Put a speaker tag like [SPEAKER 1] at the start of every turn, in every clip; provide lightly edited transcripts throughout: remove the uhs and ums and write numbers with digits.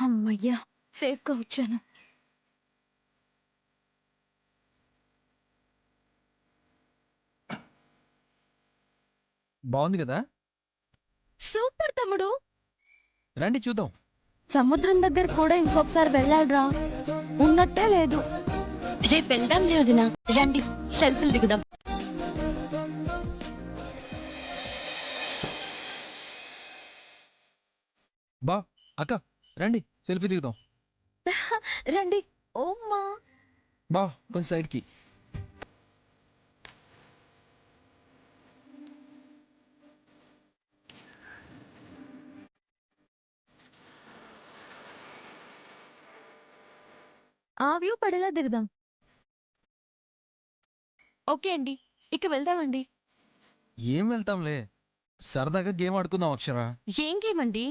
[SPEAKER 1] అమ్మయ్యా, సేఫ్గా వచ్చాను.
[SPEAKER 2] బాగుంది కదా?
[SPEAKER 1] సూపర్ తమ్ముడు.
[SPEAKER 2] రండి చూద్దాం.
[SPEAKER 1] సముద్రం దగ్గర కూడా ఇంకొకసారి వెళ్ళాలిరా, ఉన్నట్టే లేదు. రేపు వెళ్దాం లేదున, రండి సెల్ఫీలు దిగుదాం.
[SPEAKER 2] బా అక్క, రండి సెల్ఫీ దిగుదాం.
[SPEAKER 1] రండి. ఓమ్మా,
[SPEAKER 2] బా కొంచెం సైడ్కి.
[SPEAKER 1] ఆ వ్యూ పడేలా దిగుదాం. ఓకే అండి, ఇక వెళ్దామండి.
[SPEAKER 2] ఏం వెళ్తాంలే, సరదాగా గేమ్ ఆడుకుందాం అక్షర.
[SPEAKER 1] ఏం గేమ్ అండి?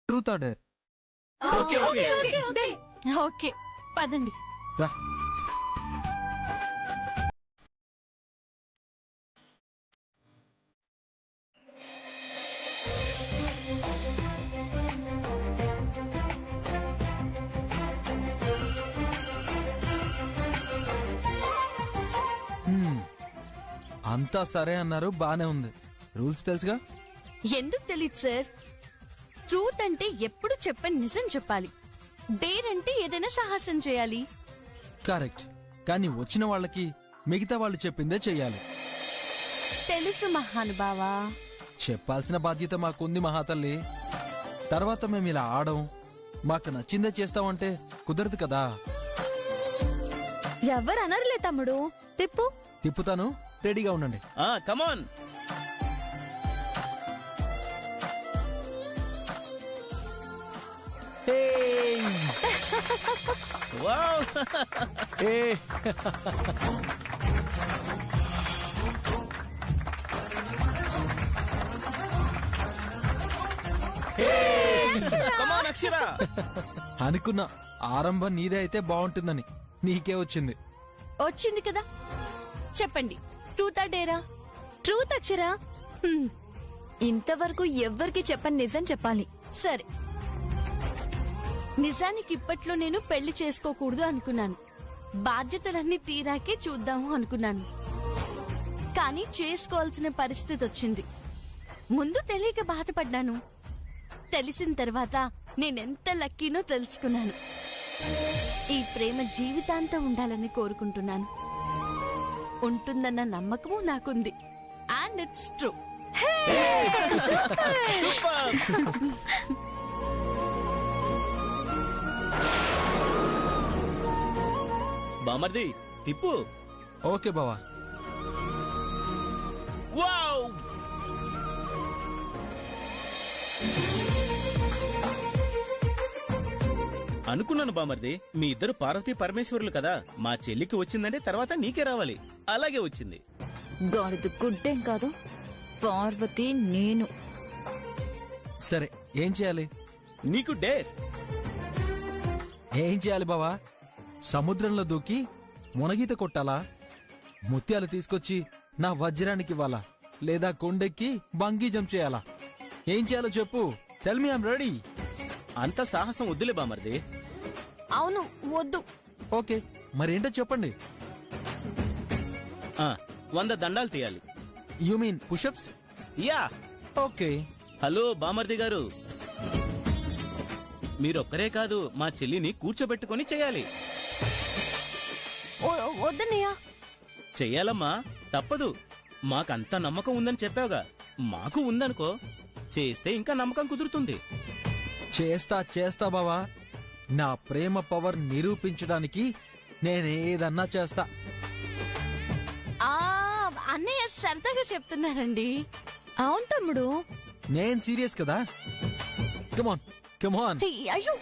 [SPEAKER 2] Truth or dare.
[SPEAKER 1] ఓకే పదండి.
[SPEAKER 2] రా. అంతా సరే అన్నారు, బానే ఉంది. రూల్స్ తెలుసుగా?
[SPEAKER 3] ఎందుకు తెలీదు సార్? ట్రూత్ అంటే ఎప్పుడు చెప్పని నిజం చెప్పాలి, డేర్ అంటే ఏదైనా సాహసం చేయాలి.
[SPEAKER 2] కరెక్ట్, కానీ వచ్చిన వాళ్ళకి మిగతా వాళ్ళు చెప్పిందే చెయ్యాలి.
[SPEAKER 3] తెలుసు మహానుభావా.
[SPEAKER 2] చెప్పాల్సిన బాధ్యత మాకుంది మహాతల్లి. తర్వాత మేము ఇలా ఆడం, మాకు నచ్చిందే చేస్తామంటే కుదరదు కదా.
[SPEAKER 1] ఎవరు అనర్లే తమ్ముడు, తిప్పు.
[SPEAKER 2] తిప్పుతాను, రెడీగా ఉండండి.
[SPEAKER 4] కమాన్. వావ్. కమాన్ అక్షర.
[SPEAKER 2] అనుకున్నా ఆరంభం నీదే అయితే బాగుంటుందని, నీకే వచ్చింది.
[SPEAKER 3] వచ్చింది కదా, చెప్పండి. ట్రూతా డేరా?
[SPEAKER 1] ట్రూత్ అక్షరా. ఇంతవరకు ఎవ్వరికి చెప్పని నిజం చెప్పాలి.
[SPEAKER 3] సరే, నిజానికి ఇప్పట్లో నేను పెళ్లి చేసుకోకూడదు అనుకున్నాను. బాధ్యతలన్నీ తీరాకే చూద్దాము అనుకున్నాను. కానీ చేసుకోవాల్సిన పరిస్థితి వచ్చింది. ముందు తెలియక బాధపడ్డాను, తెలిసిన తర్వాత నేనెంత లక్కీనో తెలుసుకున్నాను. ఈ ప్రేమ జీవితాంతం ఉండాలని కోరుకుంటున్నాను. ఉంటుందన్న నమ్మకము నాకుంది. And it's true.
[SPEAKER 4] బామర్ది తిప్పు.
[SPEAKER 2] ఓకే బావా.
[SPEAKER 4] వావ్. అనుకున్నాను బామర్ది, మీ ఇద్దరు పార్వతీ పరమేశ్వరులు కదా, మా చెల్లికి వచ్చిందంటే తర్వాత నీకే రావాలి. అలాగే వచ్చింది.
[SPEAKER 1] గాడిద గుడ్డేం కాదు, పార్వతి నేను.
[SPEAKER 2] సరే, ఏం చేయాలి?
[SPEAKER 4] నీకు డేర్.
[SPEAKER 2] ఏం చేయాలి బావా? సముద్రంలో దూకి మునగీత కొట్టాలా? ముత్యాలు తీసుకొచ్చి నా వజ్రానికి ఇవ్వాలా? లేదా కొండెక్కి బంగీ జంప్ చేయాలా? ఏం చేయాలో చెప్పు. Tell me, I'm ready.
[SPEAKER 4] అంత సాహసం వద్దులే బామర్ది.
[SPEAKER 3] అవును, వద్దు.
[SPEAKER 2] ఓకే, మరేంటో చెప్పండి.
[SPEAKER 4] 100 దండాలు తీయాలి.
[SPEAKER 2] You mean push-ups?
[SPEAKER 4] Yeah.
[SPEAKER 2] Okay.
[SPEAKER 4] Hello బామర్ది గారు, మీరొక్కరే కాదు, మా చెల్లిని కూర్చోబెట్టుకుని చేయాలి.
[SPEAKER 3] వద్దన్నయ్యా.
[SPEAKER 4] చెయ్యాలమ్మా, తప్పదు. మాకంత నమ్మకం ఉందని చెప్పావుగా, మాకు ఉందనుకో, చేస్తే ఇంకా నమ్మకం కుదురుతుంది.
[SPEAKER 2] చేస్తా బావా. నా ప్రేమ పవర్ నిరూపించడానికి నేనేదన్నా చేస్తా.
[SPEAKER 3] అన్నయ్య సరదాగా చెప్తున్నారండి.
[SPEAKER 1] అవును తమ్ముడు,
[SPEAKER 2] నేను సీరియస్ కదా. కమాన్ కమాన్.
[SPEAKER 3] అయ్యో,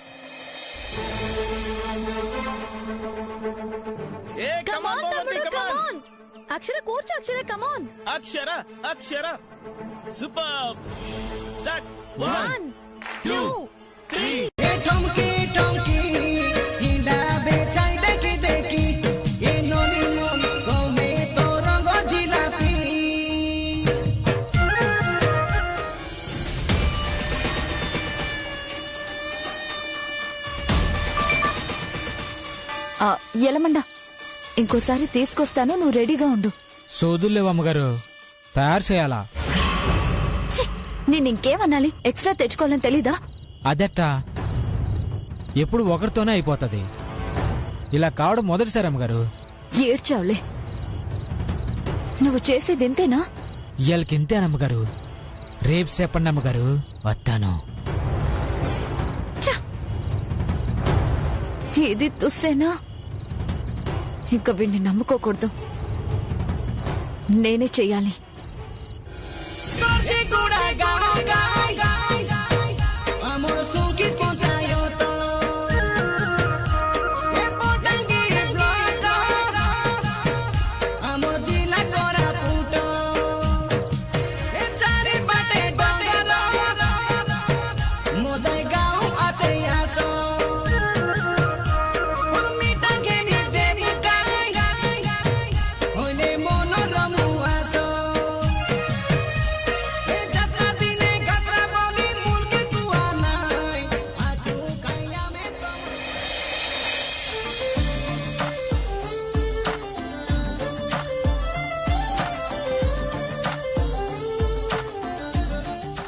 [SPEAKER 1] అక్షర కూర్చో. అక్షర కమాన్.
[SPEAKER 4] అక్షర అక్షర. సూపర్. స్టార్ట్.
[SPEAKER 1] 1 2 3.
[SPEAKER 5] ठुमकी ठुमकी हिंडा बेचाई देखी देखी ये नोनी मोन को में तो रंग
[SPEAKER 6] ఎలమండా ఇంకోసారి తీసుకొస్తాను, నువ్వు రెడీగా ఉండు.
[SPEAKER 7] సోదులేవు అమ్మగారు, తయారు చేయాలా?
[SPEAKER 6] ఛీ, నేను ఇంకేమనాలి? ఎక్స్ట్రా తెచ్చుకోవాలని తెలీదా?
[SPEAKER 7] అదెట్టా? ఎప్పుడు ఒకరితోనే అయిపోతుంది. ఇలా కావడం మొదటిసారి అమ్మగారు.
[SPEAKER 6] ఏడ్చావులే. నువ్వు చేసేది ఇంతేనా?
[SPEAKER 7] ఇయ్యాలకింతేనమ్మగారు. రేపు చెప్పండి అమ్మగారు, వస్తాను.
[SPEAKER 6] ఛ! ఇది తుస్సేనా? ఇంకా వీడిని నమ్ముకోకూడదు, నేనే చెయ్యాలి.
[SPEAKER 5] Corte cura gai amor suki pontayo to e potangi blota amor dila cora puto e chari bate bangara mojai gao ate aso urmita geni devi gai hoile mono ramu aso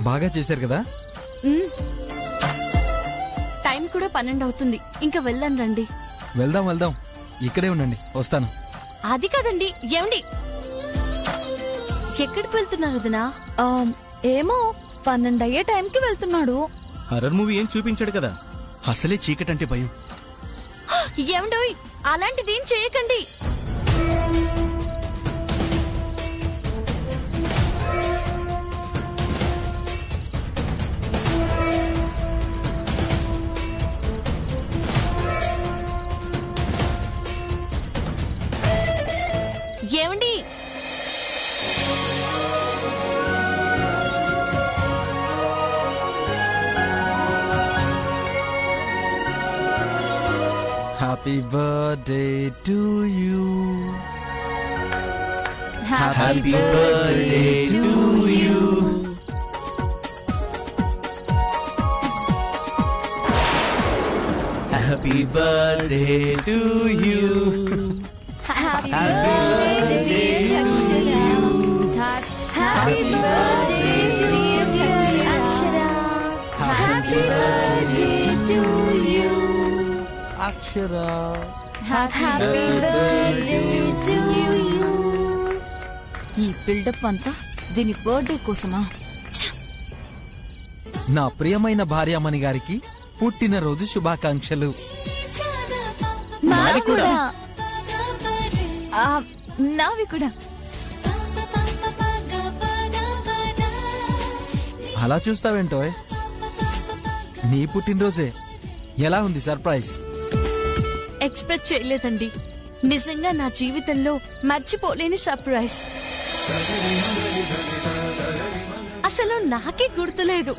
[SPEAKER 2] బాగా చేశారు కదా.
[SPEAKER 3] టైం కూడా 12 అవుతుంది. ఇంకా వెళ్ళాను రండి.
[SPEAKER 2] వెళ్దాం వెళ్దాం, ఇక్కడే ఉండండి, వస్తాను.
[SPEAKER 3] అది కాదండి, ఏమండి? ఎక్కడికి వెళ్తున్నారు వదినా?
[SPEAKER 6] ఏమో 12 అయ్యే టైంకి వెళ్తున్నాడు.
[SPEAKER 4] హర్రర్ మూవీ ఏం చూపించాడు కదా.
[SPEAKER 8] అసలే చీకటంటే భయం.
[SPEAKER 3] ఏమండోయ్, అలాంటిదేం చేయకండి. ఏమండి?
[SPEAKER 2] Happy birthday to you.
[SPEAKER 6] Happy birthday to you.
[SPEAKER 8] Happy birthday to you.
[SPEAKER 6] Happy birthday Akshara. Happy birthday Akshara. Happy birthday to you.
[SPEAKER 2] Akshara.
[SPEAKER 6] Happy birthday to you. ఈ బిల్డప్ అంతా దీని బర్త్డే కోసమా?
[SPEAKER 2] నా ప్రియమైన భార్యామణి గారికి పుట్టినరోజు శుభాకాంక్షలు.
[SPEAKER 6] నావి కూడా. నావి కూడా.
[SPEAKER 2] అలా చూస్తావేంటో? నీ పుట్టినరోజే. ఎలా ఉంది సర్ప్రైజ్?
[SPEAKER 3] ఎక్స్పెక్ట్ చేయలేదండి. నిజంగా నా జీవితంలో మర్చిపోలేని సర్ప్రైజ్. అసలు నాకే గుర్తులేదు.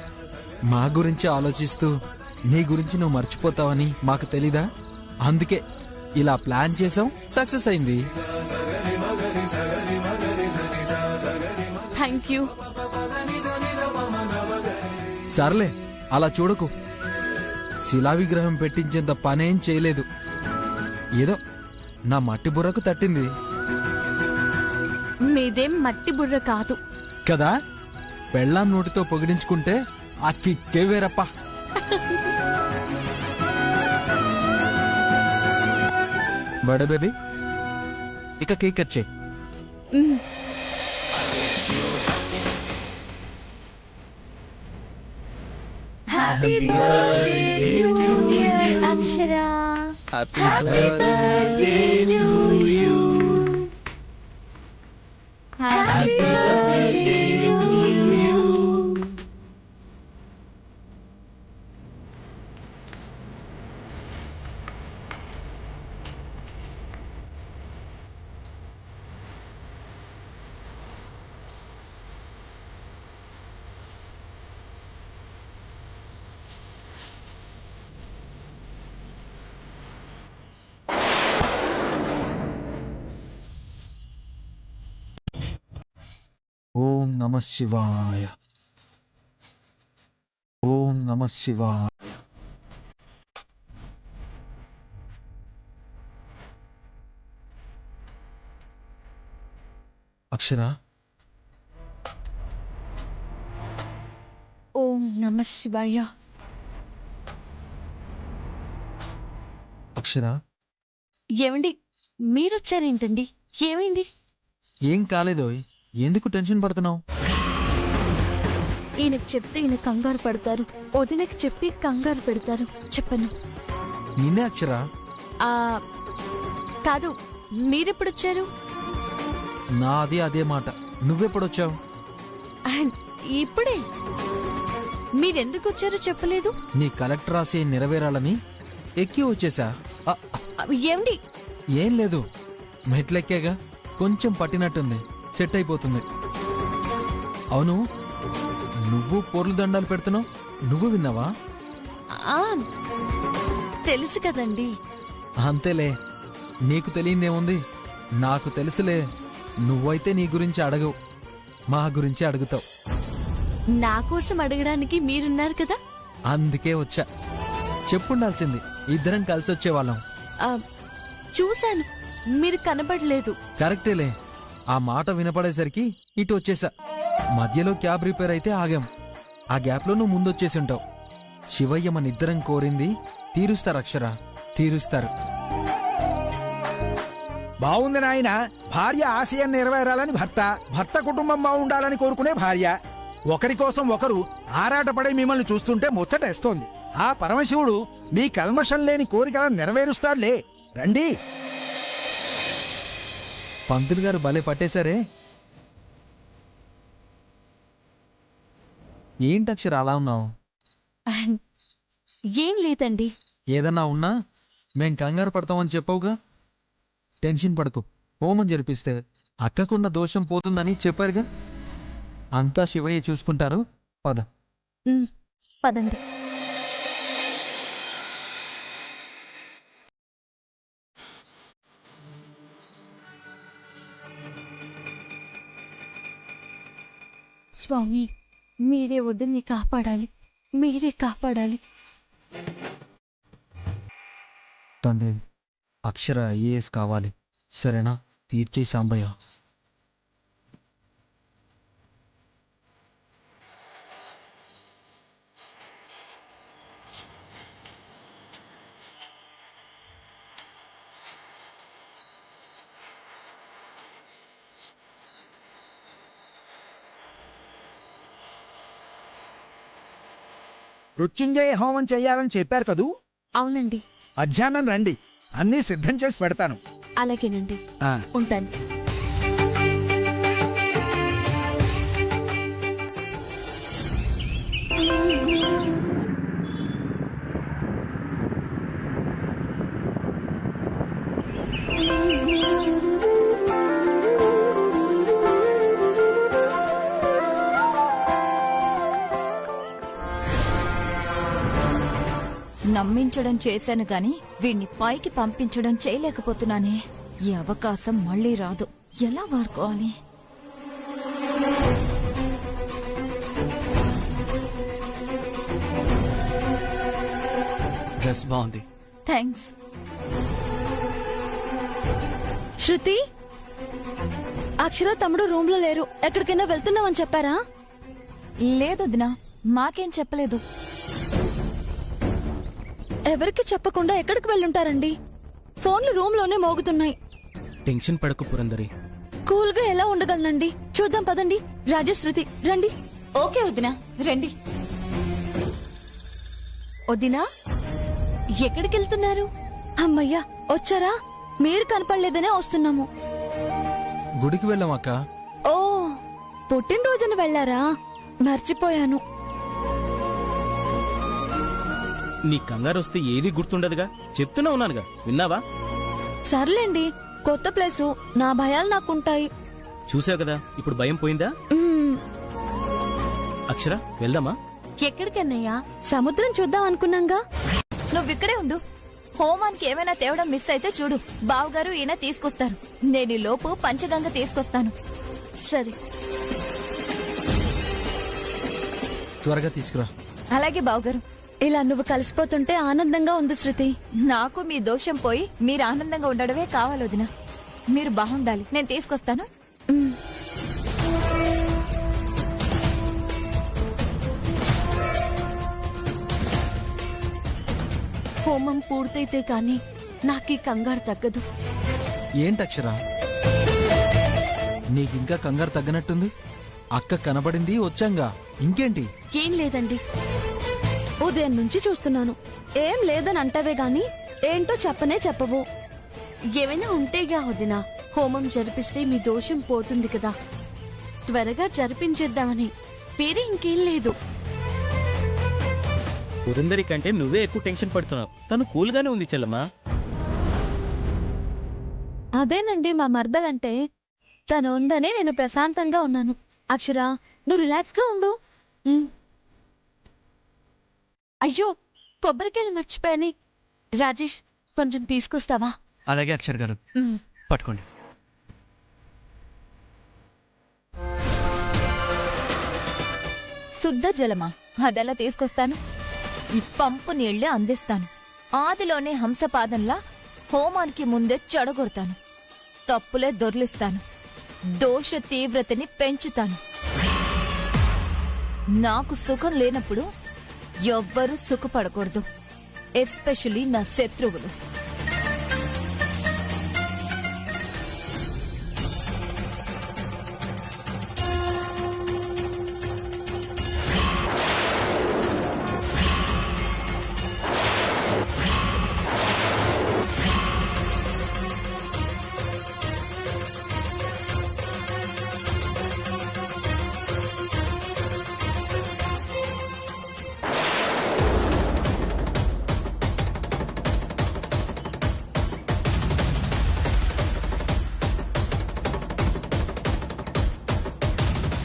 [SPEAKER 2] మా గురించి ఆలోచిస్తూ నీ గురించి నువ్వు మర్చిపోతావని మాకు తెలీదా? అందుకే ఇలా ప్లాన్ చేసాం, సక్సెస్ అయింది.
[SPEAKER 3] Thank you.
[SPEAKER 2] సర్లే, అలా చూడకు. శిలా విగ్రహం పెట్టించేంత పనేం చేయలేదు. ఏదో నా మట్టి బుర్రకు తట్టింది
[SPEAKER 3] మీదేం మట్టి బుర్ర కాదు
[SPEAKER 2] కదా. పెళ్ళాం నోటితో పొగిడించుకుంటే ఆ కిక్కే వేరప్ప. బడే బేబీ, ఇక కేక్ కట్ చేయి.
[SPEAKER 6] Happy birthday to dear Akshara.
[SPEAKER 2] Happy
[SPEAKER 6] birthday to you. Happy birthday to you.
[SPEAKER 2] ఓం నమః శివాయ. ఓం నమః శివాయ. అక్షర,
[SPEAKER 1] ఓం నమ శివాయ.
[SPEAKER 2] అక్షర,
[SPEAKER 1] ఏమండి మీరొచ్చారేంటండి? ఏమైంది?
[SPEAKER 2] ఏం కాలేదో, ఎందుకు టెన్షన్ పడుతున్నావు?
[SPEAKER 1] ఈయనకు చెప్తే ఈయన కంగారు పడతారు, వదినకి చెప్పి కంగారు పెడతారు. చెప్పను.
[SPEAKER 2] నిన్నే అక్షర.
[SPEAKER 3] ఆ కాదు, మీరెప్పుడొచ్చారు?
[SPEAKER 2] నాది అదే మాట. నువ్వెప్పుడొచ్చావు?
[SPEAKER 3] ఇప్పుడే. మీరెందుకు వచ్చారో చెప్పలేదు.
[SPEAKER 2] నీ కలెక్టర్ రాసి నెరవేరాలని ఎక్కి వచ్చేసా.
[SPEAKER 3] ఏమండి?
[SPEAKER 2] ఏం లేదు, మెట్లెక్కాగా కొంచెం పట్టినట్టుంది, సెట్ అయిపోతుంది. అవును, నువ్వు పోర్లు దండాలు పెడుతున్నావు, నువ్వు విన్నావా?
[SPEAKER 3] ఆ, తెలుసు కదండి.
[SPEAKER 2] అంతేలే, నీకు తెలియందేముంది, నాకు తెలుసులే. నువ్వైతే నీ గురించి అడగవు, మా గురించి అడుగుతావు.
[SPEAKER 3] నా కోసం అడగడానికి మీరున్నారు కదా.
[SPEAKER 2] అందుకే వచ్చా. చెప్పుండాల్సింది, ఇద్దరం కలిసి వచ్చేవాళ్ళం.
[SPEAKER 3] ఆ, చూశాను, మీరు కనబడలేదు.
[SPEAKER 2] కరెక్టేలే, ఆ మాట వినపడేసరికి ఇటు వచ్చేసా. మధ్యలో క్యాబ్ రిపేర్ అయితే ఆగాం. ఆ గ్యాప్లో నువ్వు ముందొచ్చేసి ఉంటావు. శివయ్య మనిద్దరం కోరింది తీరుస్తారు అక్షర, తీరుస్తారు.
[SPEAKER 9] బావుంది నాయన. భార్య ఆశయం నెరవేరాలని భర్త, భర్త కుటుంబం బాగుండాలని కోరుకునే భార్య. ఒకరి కోసం ఒకరు ఆరాటపడే మిమ్మల్ని చూస్తుంటే ముచ్చటేస్తోంది. ఆ పరమశివుడు మీ కల్మషం లేని కోరికలను నెరవేరుస్తాడులే. రండి.
[SPEAKER 2] పంతులు గారు భలే పట్టేశారే. ఏంటి అక్షర అలా ఉన్నావు?
[SPEAKER 3] ఏం లేదండి.
[SPEAKER 2] ఏదన్నా ఉన్నా మేం కంగారు పడతామని చెప్పవుగా. టెన్షన్ పడకు, హోమం జరిపిస్తే అక్కకున్న దోషం పోతుందని చెప్పారుగా. అంతా శివయ్య చూసుకుంటారు. పద.
[SPEAKER 1] పదండి. స్వామి, మీరే వదిన్ని కాపాడాలి, మీరే కాపాడాలి.
[SPEAKER 2] తండ్రి, అక్షర ఐఏఎస్ కావాలి, సరేనా? తీర్చే సాంబయ్య.
[SPEAKER 9] మృత్యుంజయ హోమం చెయ్యాలని చెప్పారు కదూ.
[SPEAKER 1] అవునండి.
[SPEAKER 9] మధ్యాహ్నం రండి, అన్నీ సిద్ధం చేసి పెడతాను.
[SPEAKER 1] అలాగేనండి,
[SPEAKER 9] ఆ.
[SPEAKER 1] ఉంటాను.
[SPEAKER 6] నమ్మించడం చేశాను గాని వీణ్ణి పైకి పంపించడం చేయలేకపోతున్నానే. ఈ అవకాశం మళ్ళీ రాదు. ఎలా వాడుకోవాలి?
[SPEAKER 8] డ్రెస్ బాగుంది.
[SPEAKER 6] థ్యాంక్స్. శృతి, అక్షర తమ్ముడు రూమ్ లో లేరు. ఎక్కడికైనా వెళ్తున్నావని చెప్పారా? లేదు వదినా, మాకేం చెప్పలేదు. ఎవరికి చెప్పకుండా ఎక్కడికి వెళ్ళుంటారండి? ఫోన్లు రూమ్ లోనే మోగుతున్నాయి.
[SPEAKER 4] టెన్షన్ పడకు పురందరి.
[SPEAKER 6] కూల్ గా ఎలా ఉండగలనండి? చూద్దాం పదండి. రాజశ్రుతి రండి. ఓకే వదినా, రండి.
[SPEAKER 3] వదినా, ఎక్కడికి వెళ్తున్నారు?
[SPEAKER 6] అమ్మయ్యా వచ్చారా? మీరు కనపడలేదనే వస్తున్నాము.
[SPEAKER 2] గుడికి వెళ్ళాం అక్క.
[SPEAKER 6] ఓ, పుట్టినరోజున వెళ్లారా? మర్చిపోయాను.
[SPEAKER 4] నీ కంగారు వస్తే ఏది గుర్తుండదుగా. చెప్తూనే ఉన్నానుగా, విన్నావా?
[SPEAKER 6] సర్లేండి, కొత్త ప్లేసు, నా భయాలు నాకుంటాయి.
[SPEAKER 4] చూసావు కదా, ఇప్పుడు భయం పోయిందా? అక్షర, వెళ్దామా?
[SPEAKER 3] ఎక్కడికన్నయ్యా?
[SPEAKER 6] సముద్రం చూద్దాం అనుకున్నాంగా. నువ్విక్కడే ఉండు. హోమానికి ఏమైనా తేవడం మిస్ అయితే చూడు, బావగారు ఈయన తీసుకొస్తారు. నేను ఈ లోపు పంచగంగ తీసుకొస్తాను.
[SPEAKER 3] సరే.
[SPEAKER 2] త్వరగా తీసుకురా.
[SPEAKER 6] అలాగే బావగారు. ఇలా నువ్వు కలిసిపోతుంటే ఆనందంగా ఉంది శృతి. నాకు మీ దోషం పోయి మీరు ఆనందంగా ఉండడమే కావాలి వదినా. మీరు బాగుండాలి. నేను తీసుకొస్తాను.
[SPEAKER 3] హోమం పూర్తయితే కాని నాకీ కంగారు తగ్గదు.
[SPEAKER 2] ఏంటక్షరా, నీకింకా కంగారు తగ్గనట్టుంది? అక్క కనబడింది, వచ్చాంగా, ఇంకేంటి?
[SPEAKER 3] ఏం లేదండి.
[SPEAKER 1] ఉదయం నుంచి చూస్తున్నాను. ఏం లేదని అంటావే గాని ఏంటో చెప్పనే చెప్పవు.
[SPEAKER 3] ఏమైనా ఉంటేగా వదినా, హోమం జరిపిస్తే మీ దోషం పోతుంది కదా, త్వరగా జరిపించేద్దామని. వేరే ఇంకేం లేదు.
[SPEAKER 4] పురందరి కంటే నువ్వే ఎక్కువ టెన్షన్ పడుతున్నావు. తను కూల్ గానే ఉంది చెల్లమ్మా.
[SPEAKER 1] అదేనండి మా మర్దలంటే. తను ఉందనే నేను ప్రశాంతంగా ఉన్నాను. అక్షరా, నువ్వు రిలాక్స్ గా ఉండు.
[SPEAKER 3] అయ్యో, కొబ్బరికాయలు మర్చిపోయాని. రాజేష్, కొంచెం తీసుకొస్తావా?
[SPEAKER 8] అలాగే అక్షర్ గారు, పట్టుకోండి.
[SPEAKER 6] శుద్ధ జలమా? అదెలా తీసుకొస్తాను? ఈ పంపు నీళ్లే అందిస్తాను. ఆదిలోనే హంసపాదంలా హోమానికి ముందే చెడగొడతాను. తప్పులే దొర్లిస్తాను. దోష తీవ్రతని పెంచుతాను. నాకు సుఖం లేనప్పుడు ఎవ్వరూ సుఖపడకూడదు, ఎస్పెషలీ నా శత్రువులు.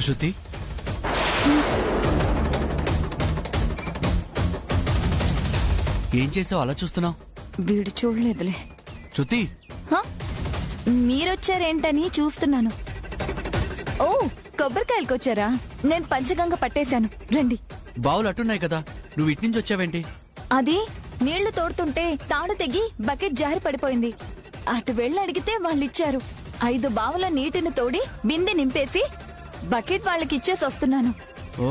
[SPEAKER 8] శృతి, ఏం చేసావు అలా చూస్తున్నావు?
[SPEAKER 6] వీడు చూడలేదులే.
[SPEAKER 8] శృతి,
[SPEAKER 6] మీరొచ్చారేంటని చూస్తున్నాను. ఓ, కొబ్బరికాయలకొచ్చారా? నేను పంచగంగ పట్టేశాను, రండి.
[SPEAKER 8] బావులు అట్టున్నాయి కదా, నువ్వు ఇటు నుంచి వచ్చావేంటి?
[SPEAKER 6] అది నీళ్లు తోడుతుంటే తాడు తెగి బకెట్ జారి పడిపోయింది. అటు వెళ్ళి అడిగితే వాళ్ళిచ్చారు. 5 బావుల నీటిని తోడి బిందె నింపేసి బకెట్ వాళ్ళకిచ్చేసి వస్తున్నాను.
[SPEAKER 8] ఓ,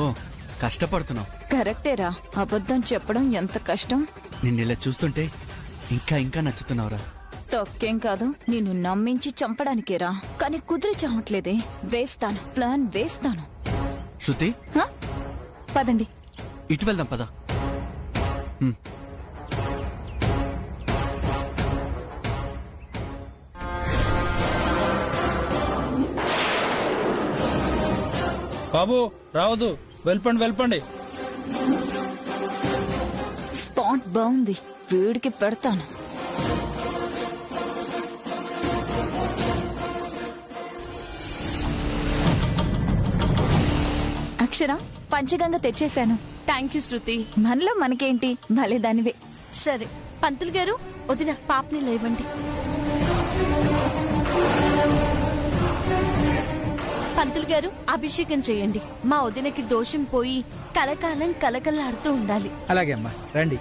[SPEAKER 8] కష్టపడుతున్నావు.
[SPEAKER 6] కరెక్టేరా, అబద్ధం చెప్పడం ఎంత కష్టం.
[SPEAKER 8] నిన్నెలా చూస్తుంటే ఇంకా ఇంకా నచ్చుతున్నావురా.
[SPEAKER 6] తొక్కేం కాదు, నిన్ను నమ్మించి చంపడానికేరా. కానీ కుదిరి చావట్లేదే. వేస్తాను, ప్లాన్ వేస్తాను.
[SPEAKER 8] శృతి,
[SPEAKER 6] పదండి.
[SPEAKER 8] ఇటు వెళ్దాం పద.
[SPEAKER 10] బాబు రావద్దు, వెళ్ళండి.
[SPEAKER 6] స్పాట్ బాగుంది, వీడికి పెడతాను. అక్షర, పంచగంగ తెచ్చేశాను.
[SPEAKER 3] థ్యాంక్ యూ శృతి.
[SPEAKER 6] మనలో మనకేంటి, భలే దానివే.
[SPEAKER 3] సరే పంతులు గారు, వదిన పాపని లేవండి. పంతులు గారు, అభిషేకం చేయండి. మా వదినకి దోషం పోయి కలకాలం కలకలాడుతూ ఉండాలి.
[SPEAKER 9] అలాగే అమ్మా, రండి.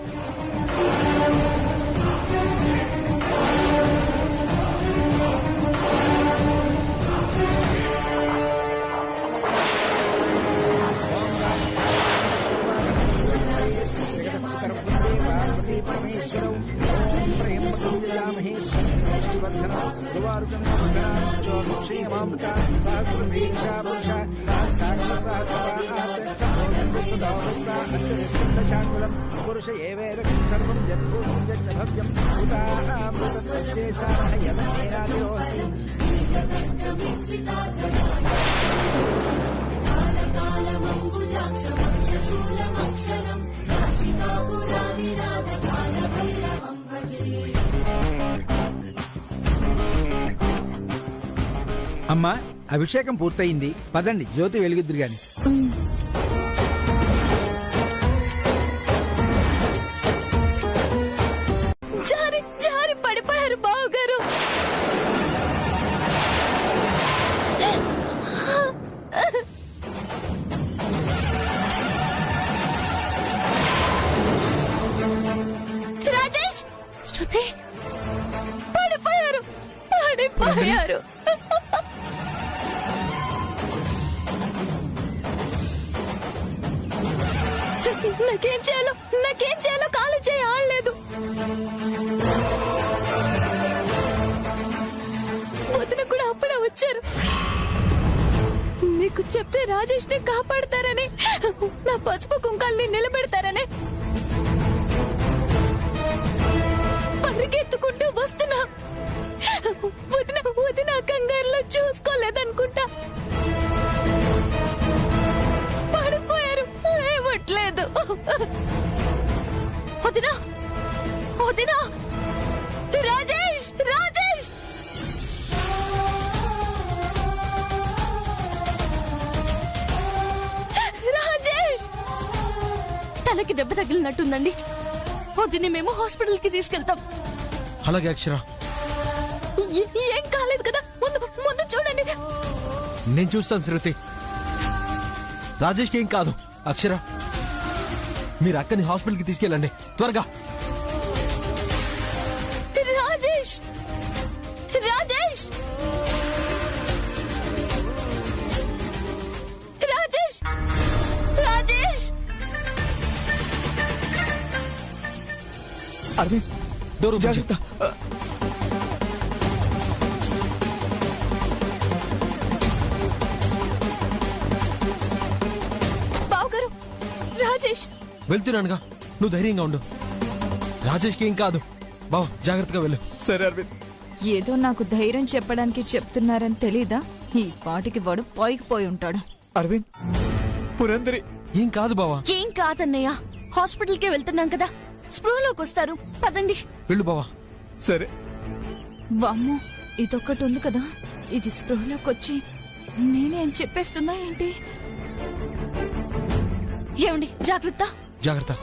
[SPEAKER 9] పురుష ఏవేద సర్వం యద్భూతం యచ్చ భవ్యం అమ్మా, అభిషేకం పూర్తయింది, పదండి జ్యోతి వెలిగిద్దురు గాని.
[SPEAKER 6] జారి జారి పడిపోయారు బావగారు. రాజేష్,
[SPEAKER 3] శృతి,
[SPEAKER 6] పడిపోయారు. నాకేం చేయాలో కాలు చేయి ఆడలేదు. వచ్చారు. మీకు చెప్తే రాజేష్ ని కాపాడతారని, నా పసుపు కుంకాల్ని నిలబెడతారని పరిగెత్తుకుంటూ వస్తున్నా. వదిన వదిన కంగారులో చూసుకోలేదనుకుంటా. పడిపోయారు, లేవట్లేదు.
[SPEAKER 3] వదినా వదినా, రాజేష్ రాజేష్ రాజేష్, తలకి దెబ్బ తగిలినట్టుందండి. వదిని మేము హాస్పిటల్ కి తీసుకెళ్తాం.
[SPEAKER 2] అలాగే అక్షర,
[SPEAKER 6] ఏం కాలేదు కదా, ముందు ముందు చూడండి.
[SPEAKER 2] నేను చూస్తాను శృతి. రాజేష్కి ఏం కాదు. అక్షర, మీరు అక్కని హాస్పిటల్కి తీసుకెళ్ళండి త్వరగా.
[SPEAKER 6] రాజేష్ రాజేష్ రాజేష్ రాజేష్
[SPEAKER 2] అరవింద్, డోర్ ఓపెన్ చేయి.
[SPEAKER 6] బావగారు, రాజేష్.
[SPEAKER 2] వెళ్తున్నానుగా, నువ్వు ధైర్యంగా ఉండు. రాజేష్కి ఏం కాదు. బావ, జాగ్రత్తగా వెళ్ళు.
[SPEAKER 8] సరే అరవింద్.
[SPEAKER 6] ఏదో నాకు ధైర్యం చెప్పడానికి చెప్తున్నారని తెలీదా? ఈ పాటికి వాడు పైకి పోయి ఉంటాడు.
[SPEAKER 8] అరవింద్, పురందరి
[SPEAKER 2] ఏం కాదు బావా.
[SPEAKER 3] ఏం కాదన్నయ్య, హాస్పిటల్ కే వెళ్తున్నాం కదా, స్పృహలోకి వస్తారు. పదండి.
[SPEAKER 2] వెళ్ళు బావా.
[SPEAKER 8] సరే.
[SPEAKER 6] వామ్మో, ఇదొక్కటి ఉంది కదా, ఇది స్పృహలోకి వచ్చి నేనే అని చెప్పేస్తుందా ఏంటి?
[SPEAKER 3] ఏమండి, జాగ్రత్త
[SPEAKER 2] జాగ్రత్త.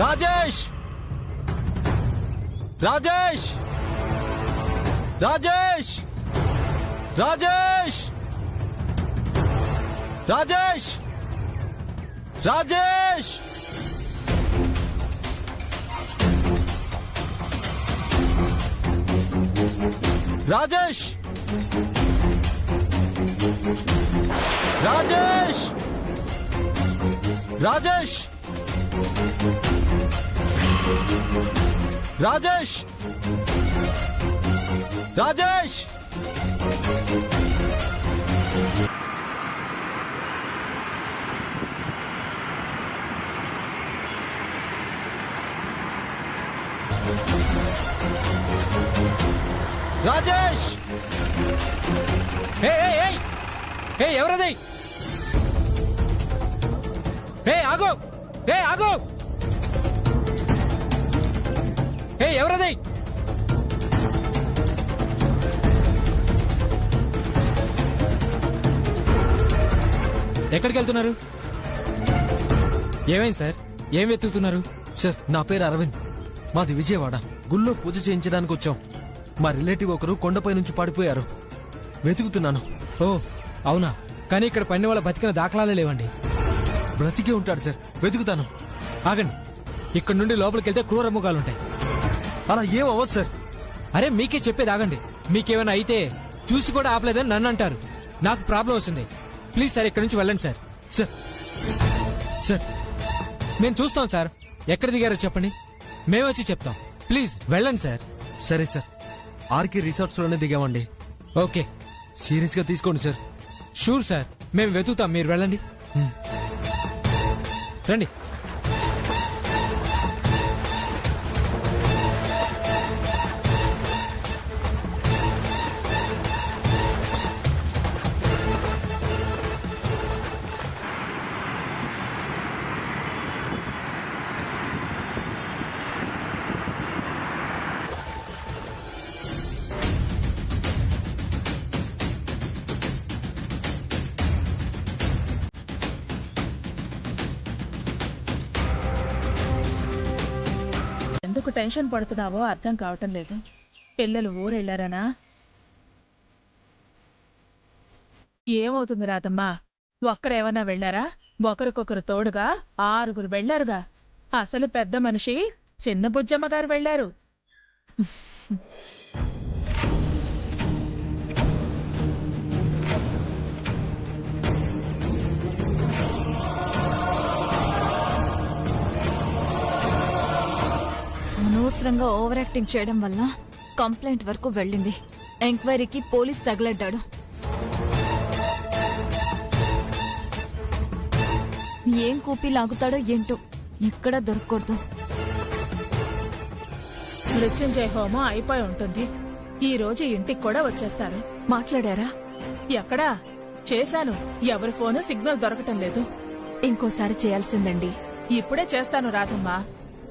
[SPEAKER 2] రాజేష్ రాజేష్ రాజేష్ రాజేష్ రాజేష్ రాజేష్ రాజేష్ రాజేష్ రాజేష్ రాజేష్ రాజేష్ రాజేష్
[SPEAKER 7] ఎవరది? ఆగో, ఆగో, ఎవరది? ఎక్కడికి వెళ్తున్నారు? ఏమైంది సార్? ఏం వెతుకుతున్నారు?
[SPEAKER 2] సార్, నా పేరు అరవింద్, మాది విజయవాడ. గుళ్ళో పూజ చేయించడానికి వచ్చాం. మా రిలేటివ్ ఒకరు కొండపై నుంచి పడిపోయారు. వెతుకుతున్నాను.
[SPEAKER 7] ఓ అవునా? కానీ ఇక్కడ పని వాళ్ళ బతికిన దాఖలాలే లేవండి.
[SPEAKER 2] బ్రతికే ఉంటాడు సార్, వెతుకుతాను.
[SPEAKER 7] ఆగండి, ఇక్కడ నుండి లోపలికి వెళ్తే క్రూర ముఖాలుంటాయి.
[SPEAKER 2] అలా ఏం అవ్వదు సార్.
[SPEAKER 7] అరే మీకే చెప్పేది ఆగండి. మీకేమైనా అయితే చూసి కూడా ఆపలేదని నన్ను అంటారు. నాకు ప్రాబ్లం వస్తుంది. ప్లీజ్ సార్, ఇక్కడ నుంచి వెళ్ళండి సార్.
[SPEAKER 2] సార్ సార్
[SPEAKER 7] నేను చూస్తాం సార్. ఎక్కడ దిగారో చెప్పండి, మేము వచ్చి చెప్తాం. ప్లీజ్ వెళ్ళండి సార్.
[SPEAKER 2] సరే సార్, ఆర్కే రిసార్ట్స్ లోనే దిగామండి.
[SPEAKER 7] ఓకే,
[SPEAKER 2] సీరియస్ గా తీసుకోండి సార్.
[SPEAKER 7] షూర్ సార్, మేము వెతుకుతాం, మీరు వెళ్ళండి. రండి.
[SPEAKER 11] ఎందుకు టెన్షన్ పడుతున్నావో అర్థం కావటం లేదు. పిల్లలు ఊరెళ్ళారనా? ఏమవుతుంది రాదమ్మా, ఒక్కరేమన్నా వెళ్ళారా? ఒకరికొకరు తోడుగా 6 వెళ్ళారుగా. అసలు పెద్ద మనిషి చిన్న బుజ్జమ్మ గారు వెళ్ళారు.
[SPEAKER 6] అనవసరంగా ఓవర్ యాక్టింగ్ చేయడం వల్ల కంప్లైంట్ వరకు వెళ్ళింది. ఎంక్వైరీకి పోలీస్ తగలడ్డాడు. ఏం కూపి లాగుతాడో ఏంటో, ఎక్కడా దొరకకూడదు.
[SPEAKER 11] మృత్యుంజయ హోమం అయిపోయి ఉంటుంది. ఈ రోజు ఇంటికి కూడా వచ్చేస్తారు.
[SPEAKER 6] మాట్లాడారా?
[SPEAKER 11] ఎక్కడా? చేశాను. ఎవరి ఫోను సిగ్నల్ దొరకటం లేదు.
[SPEAKER 6] ఇంకోసారి చేయాల్సిందండి.
[SPEAKER 11] ఇప్పుడే చేస్తాను రాధమ్మా.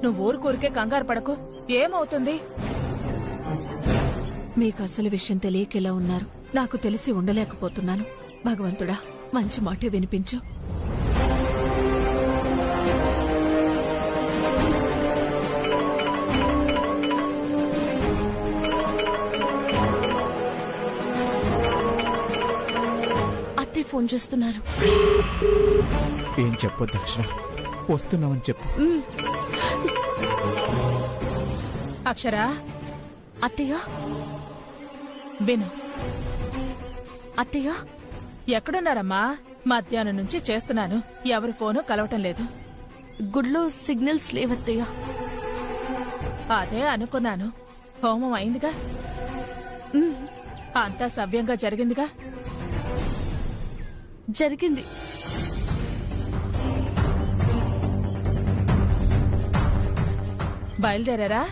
[SPEAKER 11] నువ్వు ఊరికూరికే కంగారు పడకు. ఏమవుతుంది?
[SPEAKER 12] మీకు అసలు విషయం తెలియకెలా ఉన్నారు. నాకు తెలిసి ఉండలేకపోతున్నాను. భగవంతుడా, మంచి మాట వినిపించు.
[SPEAKER 3] అత్తే ఫోన్ చేస్తున్నారు.
[SPEAKER 13] ఏం చెప్పొద్దు అక్షర, వస్తున్నామని చెప్పు.
[SPEAKER 11] అక్షరా.
[SPEAKER 3] అత్తయ్య
[SPEAKER 11] విను.
[SPEAKER 3] అత్తయ్య
[SPEAKER 11] ఎక్కడున్నారమ్మా? మధ్యాహ్నం నుంచి చేస్తున్నాను. ఎవరి ఫోను కలవటం లేదు.
[SPEAKER 3] గుడిలో సిగ్నల్స్ లేవత్తయ్య.
[SPEAKER 11] అదే అనుకున్నాను. హోమం అయిందిగా, అంతా సవ్యంగా జరిగిందిగా.
[SPEAKER 3] జరిగింది.
[SPEAKER 11] బయలుదేరారా?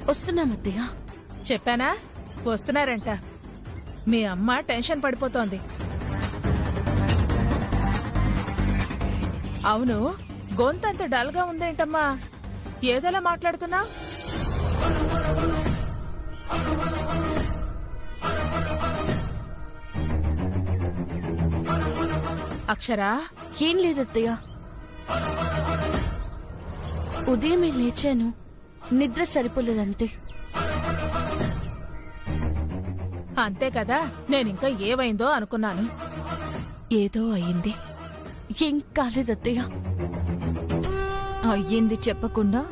[SPEAKER 3] వస్తున్నామత్తయ్య.
[SPEAKER 11] చెప్పానా? వస్తున్నారంట. మీ అమ్మ టెన్షన్ పడిపోతోంది. అవును, గొంతంత డల్గా ఉందేంటమ్మా? ఏదోలా మాట్లాడుతున్నా? అక్షరా.
[SPEAKER 3] ఏం లేదత్తయ్య, ఉదయమే లేచాను, నిద్ర సరిపోలేదంతే.
[SPEAKER 11] అంతే కదా, నేనింకా ఏవైందో అనుకున్నాను.
[SPEAKER 12] ఏదో అయింది.
[SPEAKER 3] ఏం కాలేదత్తయ్య.
[SPEAKER 6] అయ్యింది చెప్పకుండా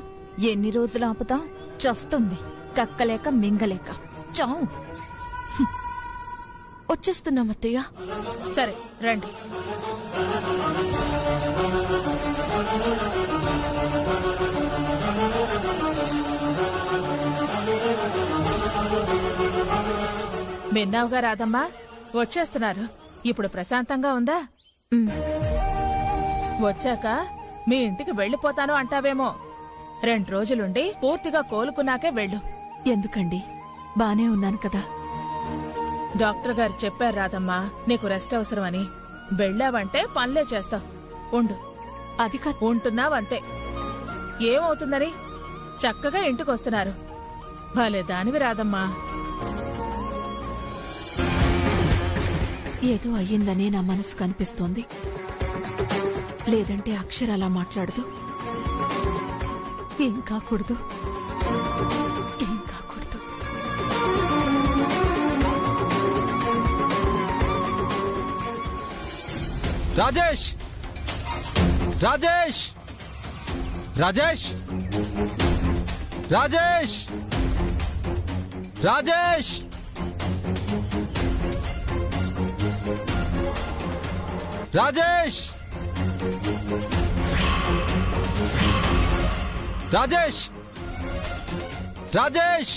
[SPEAKER 6] ఎన్ని రోజులు ఆపుతా? చస్తుంది, కక్కలేక మింగలేక. చావు.
[SPEAKER 3] వచ్చేస్తున్నామత్తయ్య.
[SPEAKER 11] సరే రండి. విన్నావుగా రాదమ్మా, వచ్చేస్తున్నారు. ఇప్పుడు ప్రశాంతంగా ఉందా? వచ్చాక మీ ఇంటికి వెళ్లిపోతాను అంటావేమో. 2 రోజులుండి పూర్తిగా కోలుకున్నాకే వెళ్ళు.
[SPEAKER 12] ఎందుకండి? బానే ఉన్నాను కదా.
[SPEAKER 11] డాక్టర్ గారు చెప్పారు రాదమ్మా, నీకు రెస్ట్ అవసరమని. వెళ్ళావంటే పనులే చేస్తావు. ఉండు.
[SPEAKER 12] అది
[SPEAKER 11] ఉంటున్నావంతే. ఏమవుతుందని? చక్కగా ఇంటికొస్తున్నారు. భలే దానివి రాదమ్మా.
[SPEAKER 12] ఏదో అయ్యిందనే నా మనసు కనిపిస్తోంది. లేదంటే అక్షర అలా మాట్లాడదు. ఏం కాకూడదు, ఏం కాకూడదు.
[SPEAKER 2] రాజేష్, రాజేష్, రాజేష్, రాజేష్, రాజేష్, రాజేష్, రాజేష్, రాజేష్,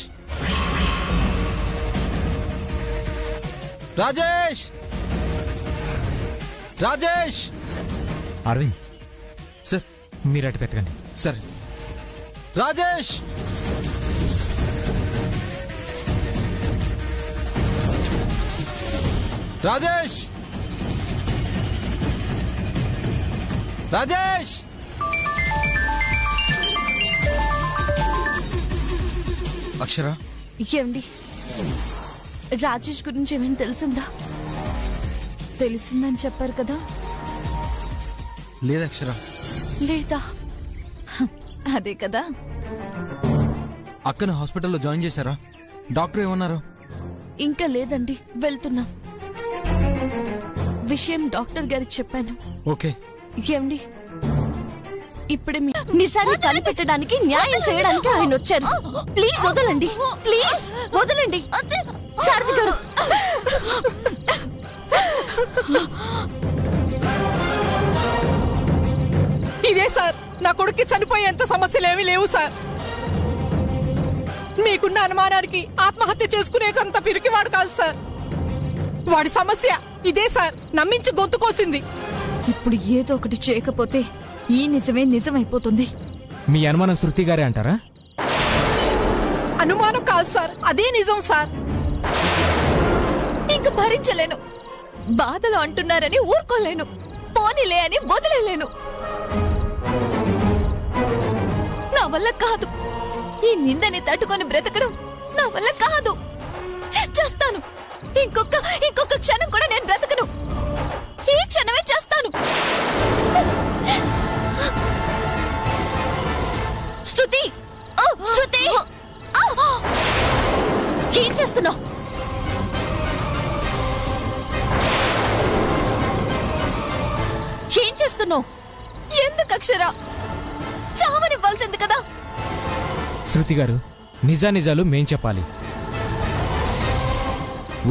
[SPEAKER 2] రాజేష్, రాజేష్.
[SPEAKER 7] అరవింద్
[SPEAKER 2] సార్,
[SPEAKER 7] మీరు అటు పెట్టకండి.
[SPEAKER 2] సరే. రాజేష్, రాజేష్, రాజేష్. అక్షర,
[SPEAKER 3] ఏమండి, రాజేష్ గురించి ఏమైనా తెలిసిందా?
[SPEAKER 6] తెలిసిందని చెప్పారు కదా.
[SPEAKER 2] లేదు అక్షర.
[SPEAKER 3] లేదా?
[SPEAKER 6] అదే కదా.
[SPEAKER 2] అక్కను హాస్పిటల్లో జాయిన్ చేశారా? డాక్టర్ ఏమన్నారు?
[SPEAKER 3] ఇంకా లేదండి, వెళ్తున్నాం. విషయం డాక్టర్ గారికి చెప్పాను.
[SPEAKER 2] ఓకే.
[SPEAKER 3] ఏమండి, ఇప్పుడే నిజాన్ని కనిపెట్టడానికి, న్యాయం చేయడానికి ఆయన వచ్చారు. ప్లీజ్ వదలండి, ప్లీజ్ వదలండి. శారది గారు,
[SPEAKER 14] ఇదే సార్, నా కొడుక్కి చనిపోయేంత సమస్యలేమీ లేవు సార్. మీకున్న అనుమానానికి ఆత్మహత్య చేసుకునేకంత పిరికివాడు కాదు సార్. వాడి సమస్య ఇదే సార్, నమ్మించి గొంతుకోసింది.
[SPEAKER 6] ఇప్పుడు ఏదో ఒకటి చేయకపోతే ఈ నిజమే నిజమైపోతుంది.
[SPEAKER 7] మీ అనుమానం శృతి గారే అంటారా?
[SPEAKER 14] అనుమానం కాదు సార్, అదే నిజం సార్.
[SPEAKER 6] ఇంక భరించలేను. బాధలు అంటున్నారని ఊరుకోలేను. పోనీలే అని వదిలేలేను. నా వల్ల కాదు. ఈ నిందని తట్టుకొని బ్రతకడం నా వల్ల కాదు. చేస్తాను. ఇంకొక క్షణం కూడా నేను బ్రతకను. ఈ క్షణమే చేస్తాను. శృతి, శృతి, ఏం చేస్తున్నావు? ఏం చేస్తున్నావు? ఎందుకు అక్షర? చావనివ్వాల్సింది కదా.
[SPEAKER 7] శృతి గారు, నిజానిజాలు మేం చెప్పాలి.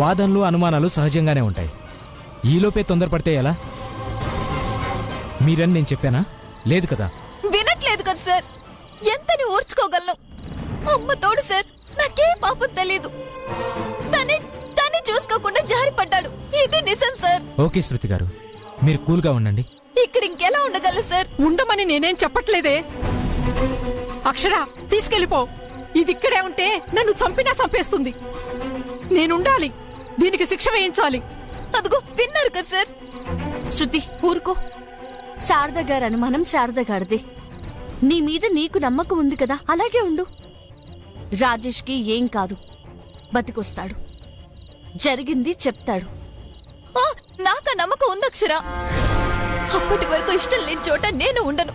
[SPEAKER 7] వాదనలు అనుమానాలు సహజంగానే ఉంటాయి. ఈలోపే తొందరపడితే ఎలా? మీరని నేను చెప్పానా? లేదు కదా.
[SPEAKER 6] వినట్లేదు కదా సార్. ఎంతని ఓర్చుకోగలను? అమ్మ తోడు సార్, నాకే పాపం తెలీదు. తనే చూసుకోకుండా జారిపడ్డాడు. ఇది నిజం సార్.
[SPEAKER 7] ఓకే శృతి గారు, మీరు కూల్గా ఉండండి.
[SPEAKER 6] ఇక్కడ ఇంకెలా ఉండగలను సార్?
[SPEAKER 14] ఉండమని నేనేం చెప్పట్లేదే. అక్షర, తీసుకెళ్లిపో. ఇది ఇక్కడే ఉంటే నన్ను చంపినా చంపేస్తుంది. నేనుండాలి. దీనికి శిక్ష వేయించాలి.
[SPEAKER 6] అదిగో విన్నారు కదా సార్.
[SPEAKER 3] శృతి, ఊరుకో. శారద గారు అనుమానం శారద గారిది. నీ మీద నీకు నమ్మకం ఉంది కదా, అలాగే ఉండు. రాజేష్కి ఏం కాదు, బతికొస్తాడు. జరిగింది చెప్తాడు.
[SPEAKER 6] నాకా నమ్మకం ఉంది అక్షర. అప్పటి వరకు ఇష్టం లేని చోట నేను ఉండను.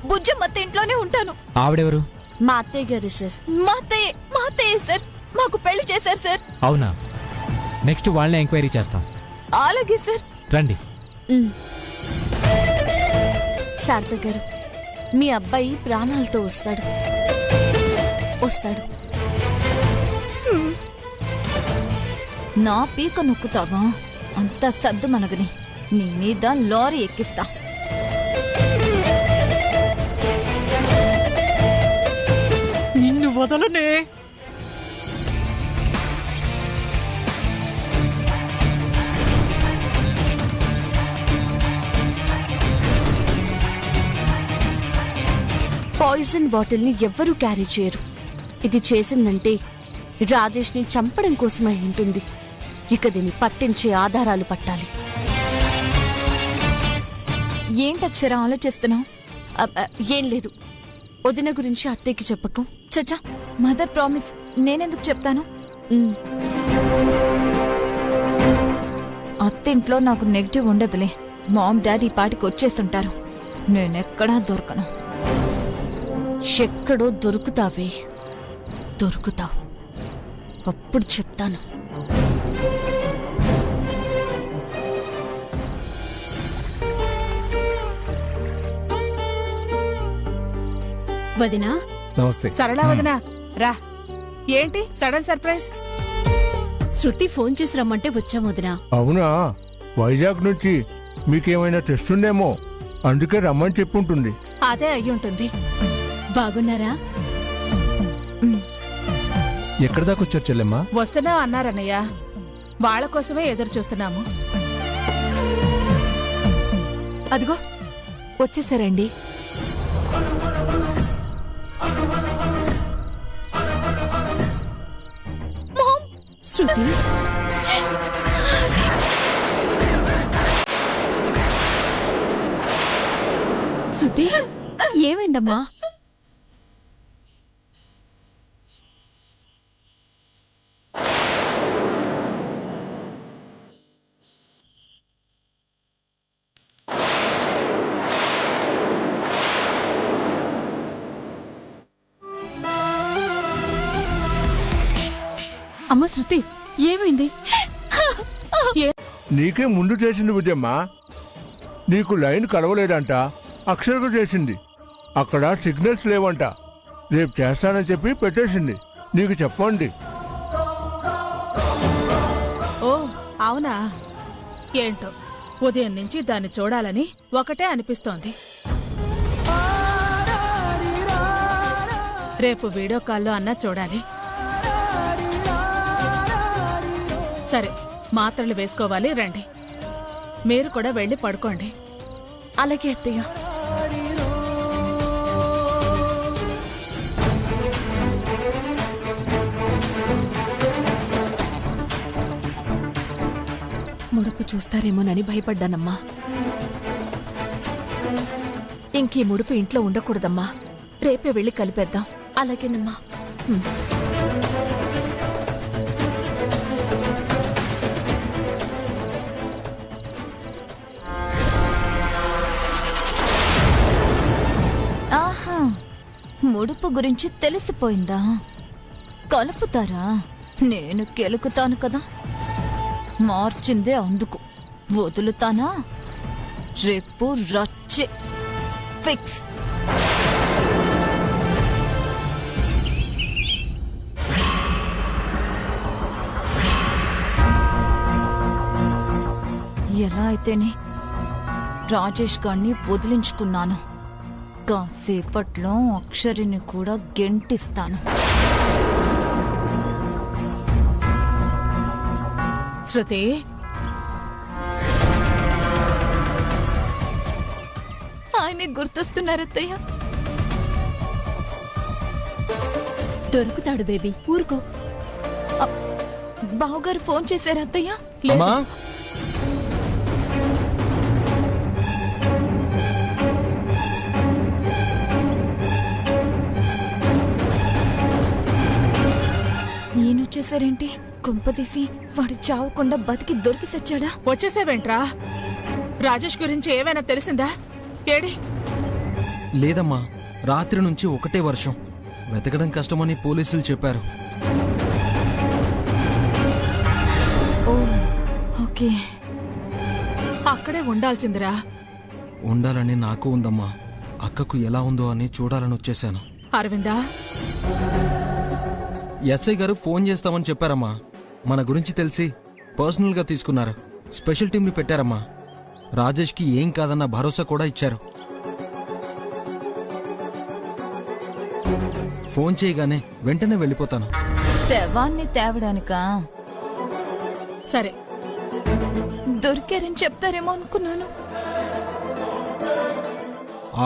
[SPEAKER 6] బుజ్జమ్మత్త ఇంట్లోనే ఉంటాను.
[SPEAKER 7] ఆవిడెవరు?
[SPEAKER 3] మా అత్తయ్య గారు సార్.
[SPEAKER 6] మా అత్తయ్య సార్. మాకు పెళ్లి చేశారు సార్.
[SPEAKER 7] అవునా? నెక్స్ట్ వాళ్ళని ఎంక్వైరీ చేస్తాం.
[SPEAKER 6] అలాగే సార్.
[SPEAKER 7] రండి.
[SPEAKER 3] శారద గారు, మీ అబ్బాయి ప్రాణాలతో వస్తాడు.
[SPEAKER 6] నా పీక నొక్కుతావా? అంత సద్దు మనగని నీ మీద లారీ ఎక్కిస్తా.
[SPEAKER 14] నిన్ను వదలనే.
[SPEAKER 3] పాయిజన్ బాటిల్ ని ఎవ్వరూ క్యారీ చేయరు. ఇది చేసిందంటే రాజేష్ ని చంపడం కోసమై ఉంటుంది. ఇక దీన్ని పట్టించే ఆధారాలు పట్టాలి.
[SPEAKER 6] ఏంటక్షర ఆలోచిస్తున్నావు?
[SPEAKER 3] ఏం లేదు. వదిన గురించి అత్తయ్యకి చెప్పకు.
[SPEAKER 6] చచ్చా, మదర్ ప్రామిస్. నేనెందుకు చెప్తాను? అత్తింట్లో నాకు నెగిటివ్ ఉండదులే. మామ్ డాడీ పాటికి వచ్చేస్తుంటారు. నేనెక్కడా దొరకను.
[SPEAKER 3] ఎక్కడో దొరుకుతావే. దొరుకుతావు. అప్పుడు చెప్తాను.
[SPEAKER 12] వదినా,
[SPEAKER 13] నమస్తే.
[SPEAKER 11] సరళా వదినా, రా. ఏంటి సడన్ సర్ప్రైజ్?
[SPEAKER 12] శృతి ఫోన్ చేసి రమ్మంటే వచ్చాం వదినా.
[SPEAKER 15] అవునా? వైజాగ్ నుంచి మీకేమైనా తెస్తుందేమో, అందుకే రమ్మని చెప్పుంటుంది.
[SPEAKER 11] అదే అయ్యుంటుంది.
[SPEAKER 12] బాగున్నారా?
[SPEAKER 13] ఎక్కడి దాకా వచ్చారు చెల్లెమ్మా?
[SPEAKER 11] వస్తున్నావు అన్నారన్నయ్య. వాళ్ళ కోసమే ఎదురు చూస్తున్నాము.
[SPEAKER 14] అదిగో వచ్చేసారండి.
[SPEAKER 3] శృతి,
[SPEAKER 1] శృతి, ఏమైందమ్మా? అమ్మ శృతి, ఏమైంది?
[SPEAKER 15] నీకే ముందు చేసింది బుజ్జమ్మ. నీకు లైన్ కలవలేదంట, అక్షరకు చేసింది. అక్కడ సిగ్నల్స్ లేవంట. రేపు చేస్తానని చెప్పి పెట్టేసింది. నీకు చెప్పండి.
[SPEAKER 11] ఓ అవునా? ఏంటో ఉదయం నుంచి దాన్ని చూడాలని ఒకటే అనిపిస్తోంది. రేపు వీడియో కాల్లో అన్నా చూడాలి. సరే మాత్రలు వేసుకోవాలి, రండి. మీరు కూడా వెళ్ళి పడుకోండి.
[SPEAKER 3] అలాగే అత్తయ్య.
[SPEAKER 12] ముడుపు చూస్తారేమోనని భయపడ్డానమ్మా. ఇంకీ ముడుపు ఇంట్లో ఉండకూడదమ్మా. రేపే వెళ్ళి కలిపేద్దాం.
[SPEAKER 3] అలాగేనమ్మా.
[SPEAKER 6] ఆహా, ముడుపు గురించి తెలిసిపోయిందా? కలుపుతారా? నేను కెలుకుతాను కదా. మార్చిందే అందుకు. వదులుతానా? రేపు రచ్చే ఫిక్స్. ఎలా అయితేనే రాజేష్ గారిని వదిలించుకున్నాను. కాసేపట్లో అక్షరిని కూడా గెంటిస్తాను.
[SPEAKER 11] శృతి,
[SPEAKER 6] ఆయనే గుర్తొస్తున్నారత్తయ్య.
[SPEAKER 12] దొరుకుతాడు బేబీ, ఊరుకో.
[SPEAKER 6] బావగారు ఫోన్ చేశారు అత్తయ్య.
[SPEAKER 2] అమ్మా,
[SPEAKER 6] ఈయనొచ్చేసారేంటి? కొంపదీసి వాడు చావకుండా బతికి దొరికి సచ్చాడా?
[SPEAKER 11] వచ్చేసావేంట్రా? రాజేష్ గురించి ఏమైనా తెలిసిందా? ఏడి?
[SPEAKER 2] లేదమ్మా, రాత్రి నుంచి ఒకటే వర్షం. వెతకడం కష్టమని పోలీసులు చెప్పారు.
[SPEAKER 6] ఓకే,
[SPEAKER 11] అక్కడే ఉండాల్సిందిరా.
[SPEAKER 2] ఉండాలని నాకు ఉందమ్మా. అక్కకు ఎలా ఉందో అని చూడాలని వచ్చేశాను.
[SPEAKER 11] అరవిందా,
[SPEAKER 2] ఎస్ఐ గారు ఫోన్ చేస్తామని చెప్పారమ్మా. మన గురించి తెలిసి పర్సనల్గా తీసుకున్నారు. స్పెషల్ టీంని పెట్టారమ్మా. రాజేష్కి ఏం కాదన్న భరోసా కూడా ఇచ్చారు. ఫోన్ చేయగానే వెంటనే వెళ్ళిపోతాను.
[SPEAKER 6] శవాన్ని తేవడానికా?
[SPEAKER 11] సరే,
[SPEAKER 6] దొరికారని చెప్తారేమో అనుకున్నాను.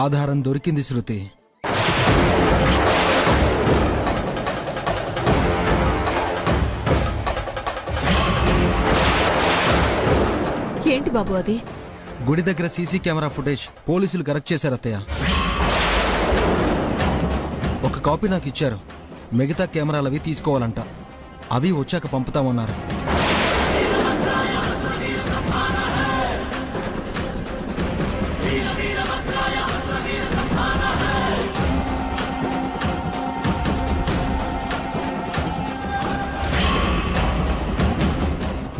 [SPEAKER 2] ఆధారం దొరికింది శృతి.
[SPEAKER 12] ఏంటి బాబు అది?
[SPEAKER 2] గుడి దగ్గర సీసీ కెమెరా ఫుటేజ్ పోలీసులు కరెక్ట్ చేశారు అత్తయ్య. ఒక కాపీ నాకు ఇచ్చారు. మిగతా కెమెరాలవి తీసుకోవాలంట. అవి వచ్చాక పంపుతామన్నారు.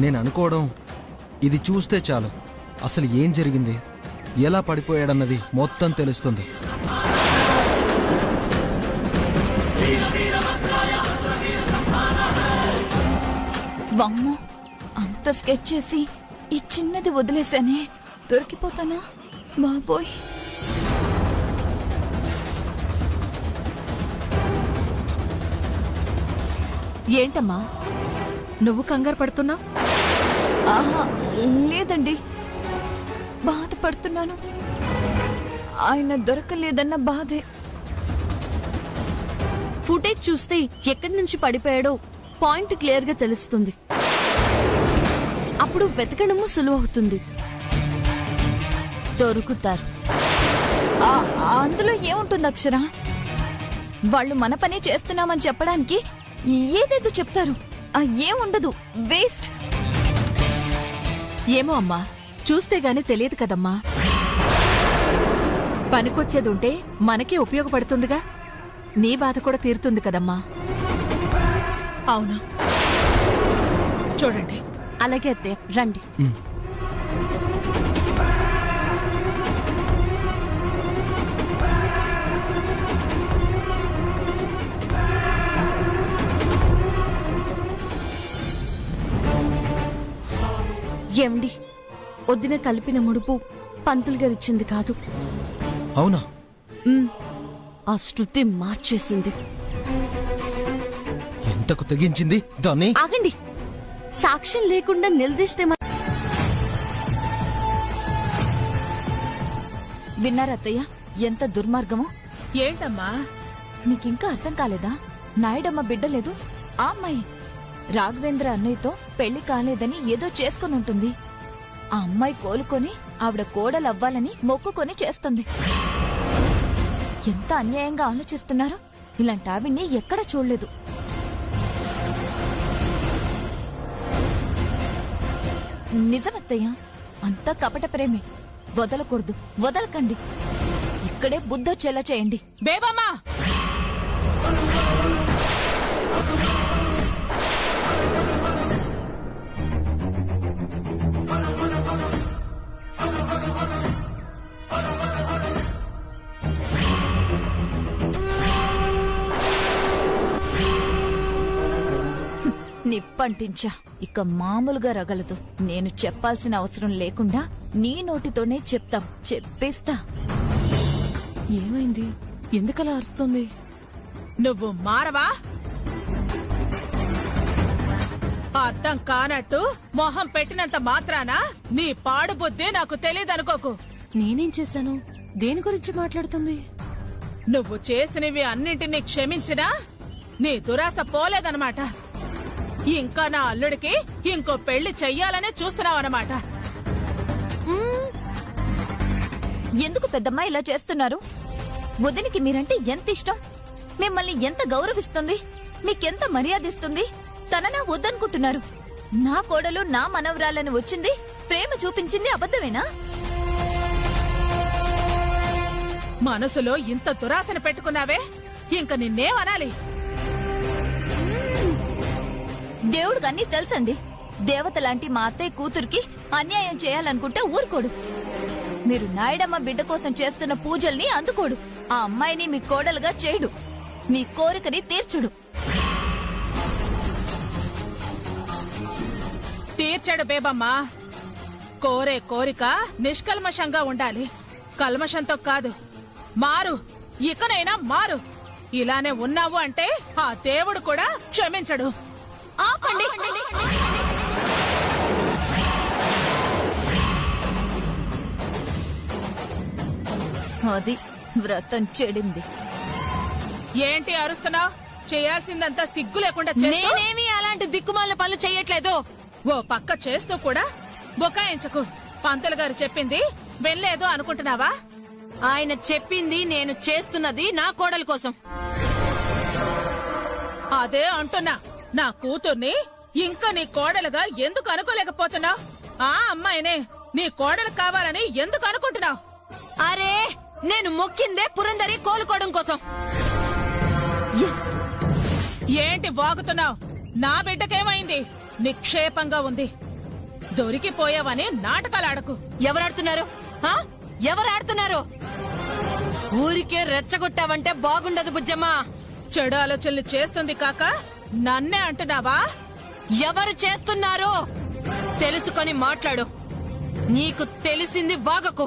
[SPEAKER 2] నేను అనుకోవడం, ఇది చూస్తే చాలు అసలు ఏం జరిగింది, ఎలా పడిపోయాడన్నది మొత్తం తెలుస్తుంది.
[SPEAKER 6] వామ్మో, అంత స్కెచ్ చేసి ఈ చిన్నది వదిలేశానే. దొరికిపోతానా బాబోయ్?
[SPEAKER 12] ఏంటమ్మా నువ్వు కంగారు పడుతున్నా?
[SPEAKER 6] ఆహా, లేదండి, బాధపడుతున్నాను. ఆయన దొరకలేదన్న బాధే.
[SPEAKER 3] ఫుటేజ్ చూస్తే ఎక్కడి నుంచి పడిపోయాడో పాయింట్ క్లియర్ గా తెలుస్తుంది. అప్పుడు వెతకడము సులువవుతుంది. దొరుకుతారు.
[SPEAKER 6] అందులో ఏముంటుంది అక్షర? వాళ్ళు మన పని చేస్తున్నామని చెప్పడానికి ఏదేదో చెప్తారు. ఏముండదు, వేస్ట్.
[SPEAKER 12] ఏమో అమ్మా, చూస్తే గాని తెలియదు కదమ్మా. పనికొచ్చేదుంటే మనకే ఉపయోగపడుతుందిగా. నీ బాధ కూడా తీరుతుంది కదమ్మా.
[SPEAKER 11] అవునా? చూడండి.
[SPEAKER 3] అలాగే అత్తయ్య, రండి. ఏమండి, వదిన కలిపిన ముడుపు పంతులు గారిచ్చింది కాదు.
[SPEAKER 2] అవునా?
[SPEAKER 3] ఆ శృతి మార్చేసింది.
[SPEAKER 2] ఎంతకు తెగించింది దాన్ని?
[SPEAKER 3] ఆగండి. సాక్ష్యం లేకుండా నిలదీస్తే
[SPEAKER 6] విన్నారత్తయ్య ఎంత దుర్మార్గమో?
[SPEAKER 11] ఏంటమ్మా
[SPEAKER 6] మీకింకా అర్థం కాలేదా? నాయుడమ్మ బిడ్డ లేదు, ఆ అమ్మాయి రాఘవేంద్ర అన్నయ్యతో పెళ్లి కాలేదని ఏదో చేసుకుని ఉంటుంది. ఆ అమ్మాయి కోలుకొని ఆవిడ కోడలవ్వాలని మొక్కుకొని చేస్తుంది. ఎంత అన్యాయంగా ఆలోచిస్తున్నారో! ఇలాంటి ఆవిడ్ని ఎక్కడా చూడలేదు. నిజమత్తయ్య, అంతా కపట ప్రేమే. వదలకూడదు, వదలకండి. ఇక్కడే బుద్ధొచ్చేలా చేయండి.
[SPEAKER 11] బేబమ్మా,
[SPEAKER 6] నిప్పంటించా, ఇక మామూలుగా రగలదు. నేను చెప్పాల్సిన అవసరం లేకుండా నీ నోటితోనే చెప్తాం, చెప్పేస్తా.
[SPEAKER 12] ఏమైంది? ఎందుకలా అరుస్తుంది?
[SPEAKER 11] నువ్వు మారవా? అర్థం కానట్టు మొహం పెట్టినంత మాత్రాన నీ పాడు బుద్ధి నాకు తెలియదనుకోకు.
[SPEAKER 12] నేనేం చేశాను? దేని గురించి మాట్లాడుతుంది?
[SPEAKER 11] నువ్వు చేసినవి అన్నింటినీ క్షమించినా నీ దురాశ పోలేదన్నమాట. ఇంకా నా అల్లుడికి ఇంకో పెళ్లి చెయ్యాలనే చూస్తున్నావన్నమాట.
[SPEAKER 6] ఎందుకు పెద్దమ్మ ఇలా చేస్తున్నారు? వదినికి మీరంటే ఎంత ఇష్టం, మిమ్మల్ని ఎంత గౌరవిస్తుంది, మీకెంత మర్యాదిస్తుంది. తననా వద్దనుకుంటున్నారు. నా కోడలు నా మనవరాలని వచ్చింది, ప్రేమ చూపించింది అబద్ధమేనా?
[SPEAKER 11] మనసులో ఇంత దురాశను పెట్టుకున్నావే, ఇంక నిన్నేమనాలి?
[SPEAKER 6] దేవుడికి అన్నీ తెలుసండి. దేవత లాంటి మా అత్తయ్య కూతురికి అన్యాయం చేయాలనుకుంటే ఊరుకోడు. మీరు నాయుడమ్మ బిడ్డ కోసం చేస్తున్న పూజల్ని అందుకోడు. ఆ అమ్మాయిని మీ కోడలుగా చేయడు. మీ కోరికని తీర్చడు.
[SPEAKER 11] తీర్చాడు బేబమ్మా. కోరే కోరిక నిష్కల్మషంగా ఉండాలి, కల్మషంతో కాదు. మారు, ఇకనైనా మారు. ఇలానే ఉన్నావు అంటే ఆ దేవుడు కూడా క్షమించడు.
[SPEAKER 6] ఆపండి. అది వ్రతం చెడింది.
[SPEAKER 11] ఏంటి అరుస్తున్నావు? చేయాల్సిందంతా సిగ్గు లేకుండా చేస్తూ.
[SPEAKER 14] నేనేమి అలాంటి దిక్కుమాల పనులు చెయ్యట్లేదు.
[SPEAKER 11] ఓ పక్క చేస్తూ కూడా బుకాయించకు. పంతులు గారు చెప్పింది వెళ్ళలేదు అనుకుంటున్నావా?
[SPEAKER 14] ఆయన చెప్పింది నేను చేస్తున్నది నా కోడల కోసం.
[SPEAKER 11] అదే అంటున్నా. నా కూతుర్ని ఇంకా నీ కోడలుగా ఎందుకు అనుకోలేకపోతున్నావు? ఆ అమ్మాయినే నీ కోడలు కావాలని ఎందుకు అనుకుంటున్నావు?
[SPEAKER 14] అరే, నేను మొక్కిందే పురందరి కోలుకోవడం కోసం.
[SPEAKER 11] ఏంటి వాగుతున్నావు? నా బిడ్డకేమైంది? నిక్షేపంగా ఉంది. దొరికిపోయావని నాటకాలాడకు.
[SPEAKER 14] ఎవరాడుతున్నారు? ఎవరాడుతున్నారు? ఊరికే రెచ్చగొట్టావంటే బాగుండదు బుజ్జమ్మా.
[SPEAKER 11] చెడు ఆలోచనలు చేస్తుంది కాక నన్నే అంటున్నావా?
[SPEAKER 14] ఎవరు చేస్తున్నారు తెలుసుకొని మాట్లాడు. నీకు తెలిసింది వాగకు.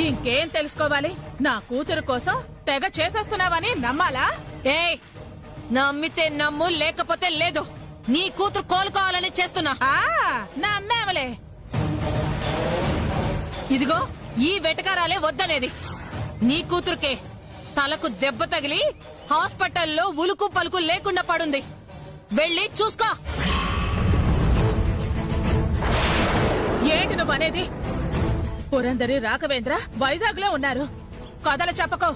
[SPEAKER 11] ఇంకేం తెలుసుకోవాలి? నా కూతురు కోసం తెగ చేసేస్తున్నావని నమ్మాలా?
[SPEAKER 14] ఏయ్, నమ్మితే నమ్ము, లేకపోతే లేదు. నీ కూతురు కోలుకోవాలని చేస్తున్నా.
[SPEAKER 11] నమ్మేవలే.
[SPEAKER 14] ఇదిగో ఈ వెటకారాలే వద్దనేది. నీ కూతురుకే తలకు దెబ్బ తగిలి హాస్పిటల్లో ఉలుకు పలుకు లేకుండా పడుంది. వెళ్ళి చూసుకో.
[SPEAKER 11] ఏంటి నువ్వనేది? పురందరి రాఘవేంద్ర వైజాగ్ లో ఉన్నారు. కథలు చెప్పకో.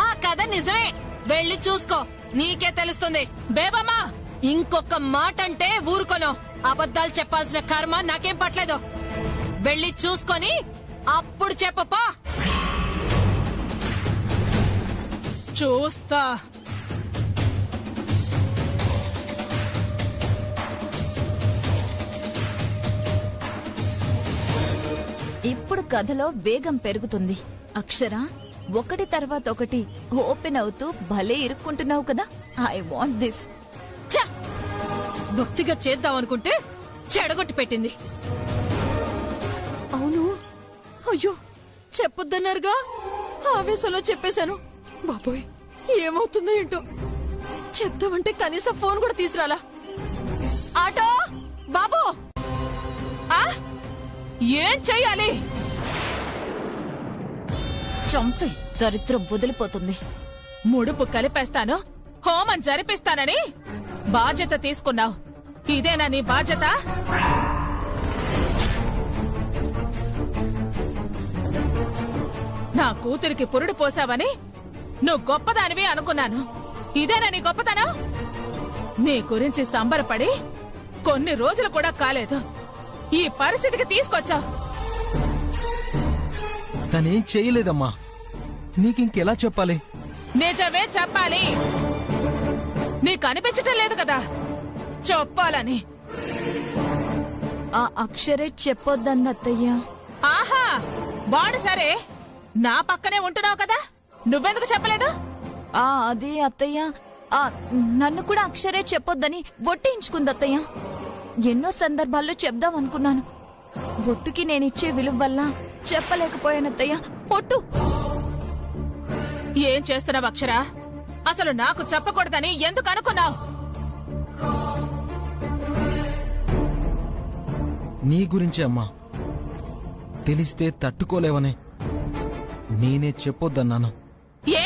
[SPEAKER 14] ఆ కథ నిజమే. వెళ్ళి చూసుకో, నీకే తెలుస్తుంది.
[SPEAKER 11] బేబమ్మా,
[SPEAKER 14] ఇంకొక మాట అంటే ఊరుకోను. అబద్ధాలు చెప్పాల్సిన కర్మ నాకేం పట్లేదు. వెళ్ళి చూసుకొని అప్పుడు చెప్పపా.
[SPEAKER 11] చూస్తా.
[SPEAKER 6] ఇప్పుడు కథలో వేగం పెరుగుతుంది. అక్షర, ఒకటి తర్వాత ఒకటి ఓపెన్ అవుతూ భలే ఇరుక్కుంటున్నావు కదా. I want this.
[SPEAKER 14] భక్తిగా చేద్దామనుకుంటే చెడగొట్టి పెట్టింది.
[SPEAKER 12] అవును. అయ్యో, చెప్పొద్దన్నారుగా. ఆవేశంలో చెప్పేశాను. బాబోయ్, ఏమవుతుందో ఏంటో. చెప్తామంటే కనీసం ఫోన్ కూడా తీసురాలా. ఆటో బాబు,
[SPEAKER 11] ఏం చెయ్యాలి?
[SPEAKER 6] చంపే, దరిద్రం వదిలిపోతుంది.
[SPEAKER 11] ముడుపు కలిపేస్తాను, హోమం జరిపిస్తానని బాధ్యత తీసుకున్నావు. ఇదేనా నీ బాధ్యత? నా కూతురికి పురుడు పోసావని నువ్వు గొప్పదానివి అనుకున్నాను. ఇదేనా నీ గొప్పతనం? నీ గురించి సంబరపడి కొన్ని రోజులు కూడా కాలేదు, ఈ పరిస్థితికి తీసుకొచ్చావు.
[SPEAKER 2] తనేం చేయలేదమ్మా, నీకింకెలా చెప్పాలి?
[SPEAKER 11] నిజమే చెప్పాలి. నీకు అనిపించటం లేదు కదా చెప్పాలని.
[SPEAKER 6] ఆ అక్షరే చెప్పొద్దంది అత్తయ్య.
[SPEAKER 11] ఆహా, వాడు సరే, నా పక్కనే ఉంటున్నావు కదా, నువ్వెందుకు చెప్పలేదు?
[SPEAKER 6] అది అత్తయ్య, నన్ను కూడా అక్షరే చెప్పొద్దని ఒట్టేయించుకుంది అత్తయ్య. ఎన్నో సందర్భాల్లో చెప్దాం అనుకున్నాను. ఒట్టుకి నేనిచ్చే విలువ వల్ల చెప్పలేకపోయాను అత్తయ్య. ఒట్టు.
[SPEAKER 11] ఏం చేస్తున్నావు అక్షర? అసలు నాకు చెప్పకూడదని ఎందుకు అనుకున్నావు?
[SPEAKER 2] నీ గురించే అమ్మా, తెలిస్తే తట్టుకోలేవనే నేనే చెప్పొద్దన్నాను.
[SPEAKER 11] ఏ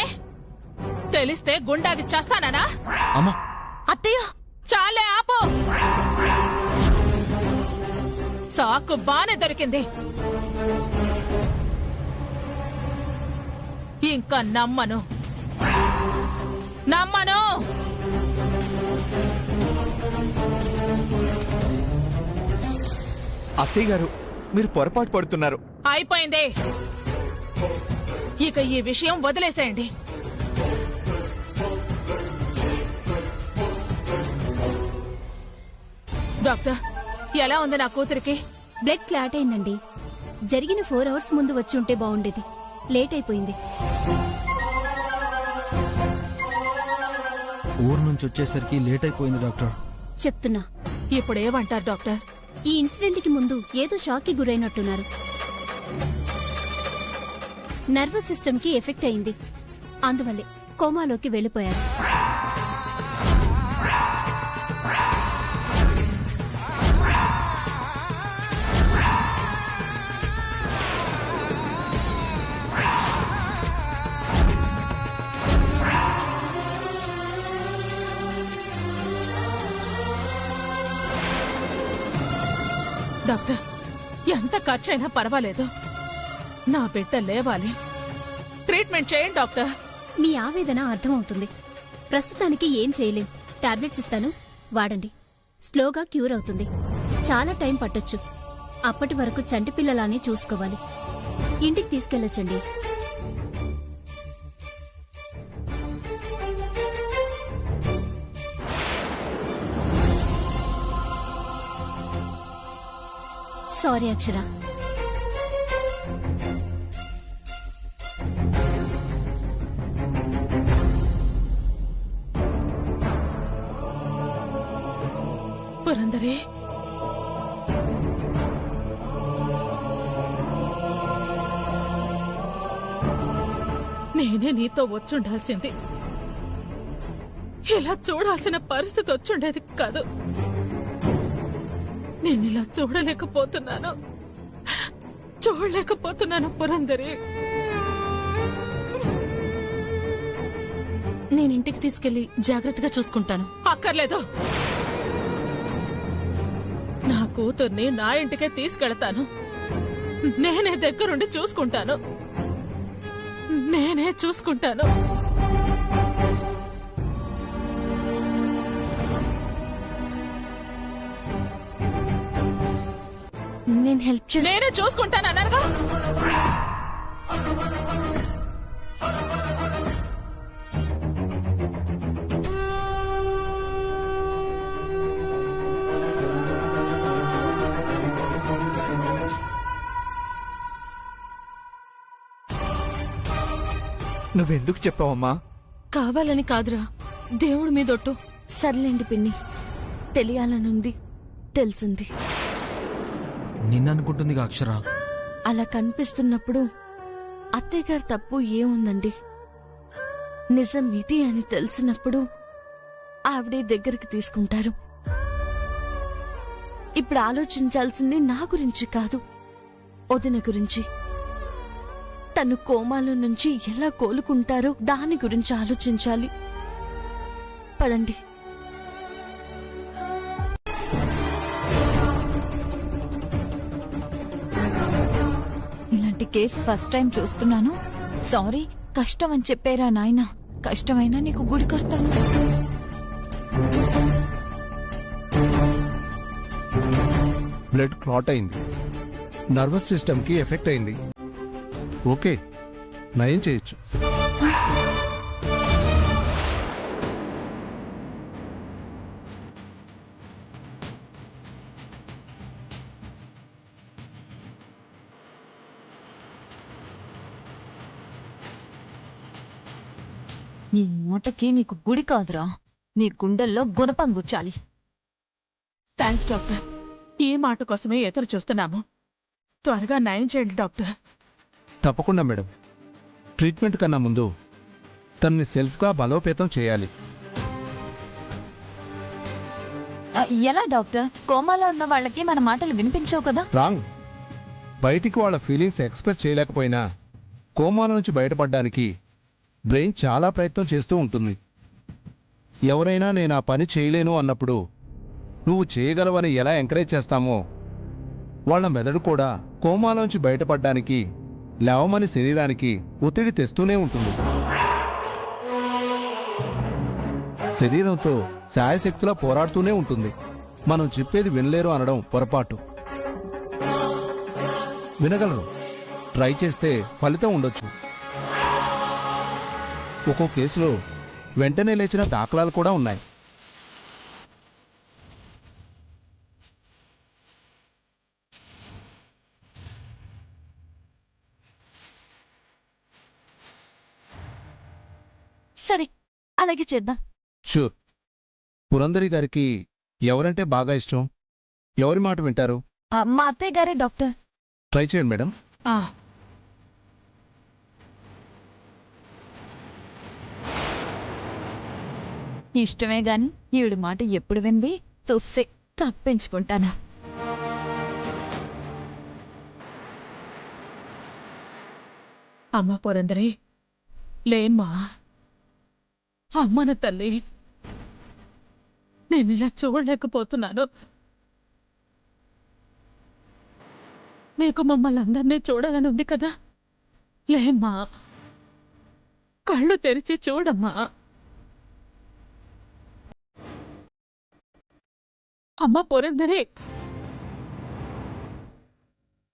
[SPEAKER 11] తెలిస్తే గుండాకి చేస్తానా?
[SPEAKER 2] అమ్మా,
[SPEAKER 6] అత్తయ్య
[SPEAKER 11] చాలే ఆపు. సాకు బానే దొరికింది. ఇంకా నమ్మను.
[SPEAKER 16] అత్తయ్య గారు, మీరు పొరపాటు పడుతున్నారు.
[SPEAKER 11] అయిపోయింది, ఇక ఈ విషయం వదిలేసేయండి. డాక్టర్, ఎలా ఉంది నా కూతురికి?
[SPEAKER 1] బ్లడ్ క్లాట్ అయిందండి. జరిగిన 4 hours ముందు వచ్చి ఉంటే బాగుండేది, లేట్ అయిపోయింది.
[SPEAKER 2] ఊరు నుంచి వచ్చేసరికి లేట్ అయిపోయింది డాక్టర్.
[SPEAKER 1] చెప్తున్నా.
[SPEAKER 11] ఇప్పుడు ఏమంటారు డాక్టర్?
[SPEAKER 1] ఈ ఇన్సిడెంట్ కి ముందు ఏదో షాక్ కి గురైనట్టున్నారు. నర్వస్ సిస్టమ్ కి ఎఫెక్ట్ అయింది, అందువల్లే కోమాలోకి వెళ్లిపోయారు.
[SPEAKER 11] డాక్టర్, ఎంత ఖర్చైనా పర్వాలేదు, నా బిడ్డ లేవాలి. ట్రీట్మెంట్ చేయండి డాక్టర్.
[SPEAKER 1] మీ ఆవేదన అర్థమవుతుంది. ప్రస్తుతానికి ఏం చేయలేం. టాబ్లెట్స్ ఇస్తాను, వాడండి. స్లోగా క్యూర్ అవుతుంది. చాలా టైం పట్టొచ్చు. అప్పటి వరకు చంటి పిల్లలానే చూసుకోవాలి. ఇంటికి తీసుకెళ్లొచ్చండి. సారీ అక్షర.
[SPEAKER 11] పురందరే, నేనే నీతో వచ్చుండాల్సింది. ఇలా చూడాల్సిన పరిస్థితి వచ్చుండేది కాదు. నేనిలా చూడలేకపోతున్నాను పురందరి.
[SPEAKER 3] నేనింటికి తీసుకెళ్లి జాగ్రత్తగా చూసుకుంటాను.
[SPEAKER 11] అక్కర్లేదు, నా కూతుర్ని నా ఇంటికే తీసుకెళ్తాను. నేనే దగ్గరుండి చూసుకుంటాను.
[SPEAKER 3] నేను హెల్ప్ చేసి
[SPEAKER 11] నేనే చూసుకుంటాను అన్నారుగా.
[SPEAKER 16] నువ్వెందుకు చెప్పావమ్మా?
[SPEAKER 3] కావాలని కాదురా, దేవుడి మీదొట్టు. సర్లేండి పిన్ని, తెలియాలనుంది, తెలిసింది.
[SPEAKER 2] నిన్ననుకుంటుందిగా అక్షర.
[SPEAKER 3] అలా కనిపిస్తున్నప్పుడు అత్తయ్య గారి తప్పు ఏముందండి? నిజం ఇది అని తెలిసినప్పుడు ఆవిడే దగ్గరికి తీసుకుంటారు. ఇప్పుడు ఆలోచించాల్సింది నా గురించి కాదు, వదిన గురించి. తను కోమాలో నుంచి ఎలా కోలుకుంటారో దాని గురించి ఆలోచించాలి. పదండి.
[SPEAKER 6] ఇలాంటి కేసు ఫస్ట్ టైం చూస్తున్నాను. సారీ, కష్టం అని చెప్పారా నాయనా? కష్టమైనా నీకు గుడి కడతాను.
[SPEAKER 13] బ్లడ్ క్లాట్ అయింది, నర్వస్ సిస్టమ్ కి ఎఫెక్ట్ అయింది. ఓకే, నయం చేయొచ్చు.
[SPEAKER 6] నీ మూటకి నీకు గుడి కాదురా, నీ గుండెల్లో గుణపం గుచ్చాలి.
[SPEAKER 11] Thanks doctor. ఈ మాట కోసమే ఎదురు చూస్తున్నాము. త్వరగా నయం చేయండి డాక్టర్.
[SPEAKER 13] తప్పకుండా మేడం. ట్రీట్మెంట్ కన్నా ముందు తనని సెల్ఫ్గా బలోపేతం చేయాలి.
[SPEAKER 6] ఎలా డాక్టర్? కోమాలో ఉన్న వాళ్ళకి మన మాటలు వినిపించవు కదా?
[SPEAKER 13] రాంగ్. బయటికి వాళ్ళ ఫీలింగ్స్ ఎక్స్ప్రెస్ చేయలేకపోయినా కోమా నుంచి బయటపడడానికి బ్రెయిన్ చాలా ప్రయత్నం చేస్తూ ఉంటుంది. ఎవరైనా నేను ఆ పని చేయలేను అన్నప్పుడు నువ్వు చేయగలవని ఎలా ఎంకరేజ్ చేస్తామో, వాళ్ళ మెదడు కూడా కోమాలోంచి బయటపడడానికి లేవమని శరీరానికి ఒత్తిడి తెస్తూనే ఉంటుంది. శరీరంతో శాయశక్తులా పోరాడుతూనే ఉంటుంది. మనం చెప్పేది వినలేరు అనడం పొరపాటు. వినగలరు, ట్రై చేస్తే ఫలితం ఉండొచ్చు. ఒక్కో కేసులో వెంటనే లేచిన దాఖలాలు కూడా ఉన్నాయి.
[SPEAKER 3] సరే, అలాగే చేద్దాం.
[SPEAKER 13] షూర్. పురందరి గారికి ఎవరంటే బాగా ఇష్టం? ఎవరి మాట వింటారు?
[SPEAKER 6] మా అత్తయ్య గారే డాక్టర్.
[SPEAKER 13] ట్రై చేయండి మేడం.
[SPEAKER 6] ఇష్టమే గాని ఈవిడ మాట ఎప్పుడు వింది చూస్తే తప్పించుకుంటానా?
[SPEAKER 11] అమ్మ పురందరి, లేమ్మా. అమ్మన తల్లి, నేను ఇలా చూడలేకపోతున్నాను. నీకు మమ్మల్ని అందరినీ చూడాలని ఉంది కదా? లేమ్మా, కళ్ళు తెరిచి చూడమ్మా. అమ్మ పురందరి,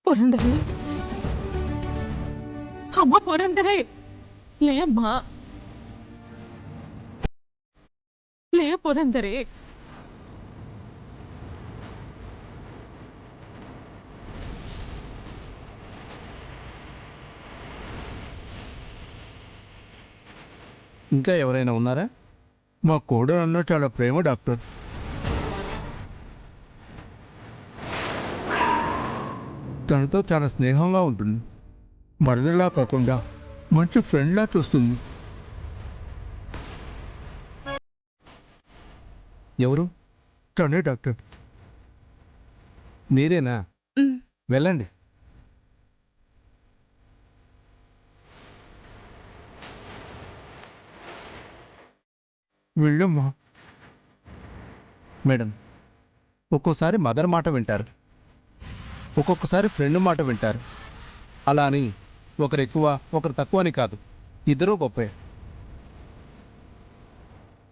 [SPEAKER 11] పురందరి, అమ్మ పురందరి, లేమ్మా, లే పురందరి.
[SPEAKER 13] ఇంకా ఎవరైనా ఉన్నారా?
[SPEAKER 15] మా కోడలు అన్న చాలా ప్రేమ డాక్టర్. తనతో చాలా స్నేహంగా ఉంటుంది. మరదలా కాకుండా మంచి ఫ్రెండ్లా చూస్తుంది.
[SPEAKER 13] ఎవరు?
[SPEAKER 15] తనే డాక్టర్.
[SPEAKER 13] మీరేనా? వెళ్ళండి.
[SPEAKER 15] వెళ్ళమ్మా.
[SPEAKER 13] మేడం, ఒక్కోసారి మదర్ మాట వింటారు, ఒక్కొక్కసారి ఫ్రెండ్ మాట వింటారు. అలా అని ఒకరు ఎక్కువ ఒకరు తక్కువ అని కాదు, ఇద్దరూ గొప్పే.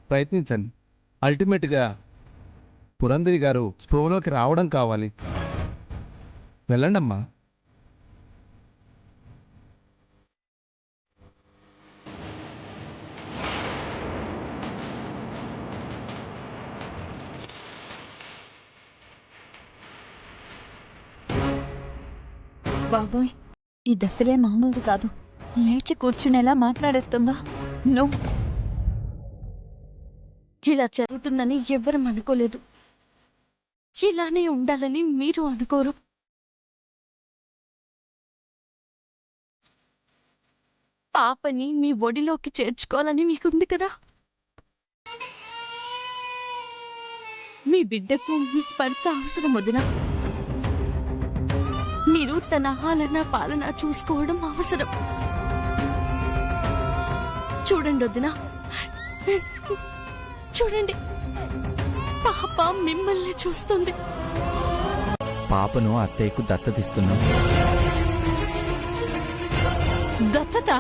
[SPEAKER 13] ప్రయత్నించండి. అల్టిమేట్గా పురందరి గారు స్పృహలోకి రావడం కావాలి. వెళ్ళండమ్మా.
[SPEAKER 6] బాబోయ్, ఈ దశలే మామూలుది కాదు. లేచి కూర్చునేలా మాట్లాడేస్తుందా? నువ్వు
[SPEAKER 3] ఇలా జరుగుతుందని ఎవ్వరం అనుకోలేదు. ఇలానే ఉండాలని మీరు అనుకోరు. పాపని మీ ఒడిలోకి చేర్చుకోవాలని మీకుంది కదా. మీ బిడ్డకు మీ స్పర్శ అవసరం వదినా. మీరు తన ఆలన పాలన చూసుకోవడం అవసరం. చూడండి వదినా, చూడండి, పాప మిమ్మల్ని చూస్తుంది.
[SPEAKER 16] పాపను అత్తయ్యకు దత్తతిస్తున్నాం.
[SPEAKER 14] దత్తత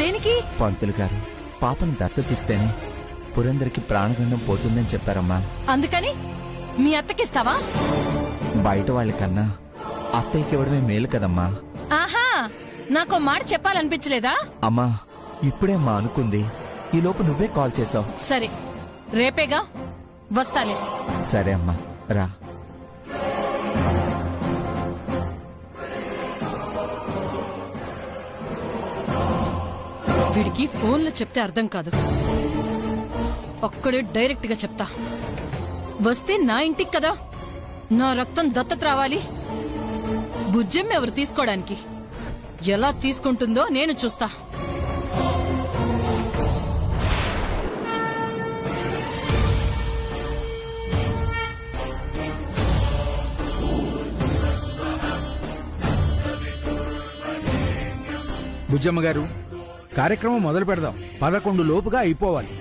[SPEAKER 14] దేనికి?
[SPEAKER 16] పంతులు గారు పాపను దత్తతిస్తేనే పురందరికి ప్రాణగండం పోతుందని చెప్పారమ్మా.
[SPEAKER 14] అందుకని మీ అత్తకిస్తావా?
[SPEAKER 16] బయట వాళ్ళకన్నా అత్తయ్యకి ఇవ్వడమే మేలు కదమ్మా.
[SPEAKER 14] ఆహా, నాకో మాట చెప్పాలనిపించలేదా?
[SPEAKER 16] అమ్మా ఇప్పుడే అమ్మా అనుకుంది, ఈ లోపు నువ్వే కాల్ చేసావు.
[SPEAKER 14] సరే, రేపేగా వస్తాలే.
[SPEAKER 16] సరే అమ్మా, రా.
[SPEAKER 14] వీడికి ఫోన్లో చెప్తే అర్థం కాదు, ఒక్కడే డైరెక్ట్ గా చెప్తా. వస్తే నా ఇంటికి కదా, నా రక్తం దత్తత రావాలి. బుజ్జమ్మ ఎవరు తీసుకోవడానికి? ఎలా తీసుకుంటుందో నేను చూస్తా.
[SPEAKER 9] బుజ్జమ్మ గారు, కార్యక్రమం మొదలు పెడదాం. 11 లోపుగా అయిపోవాలి.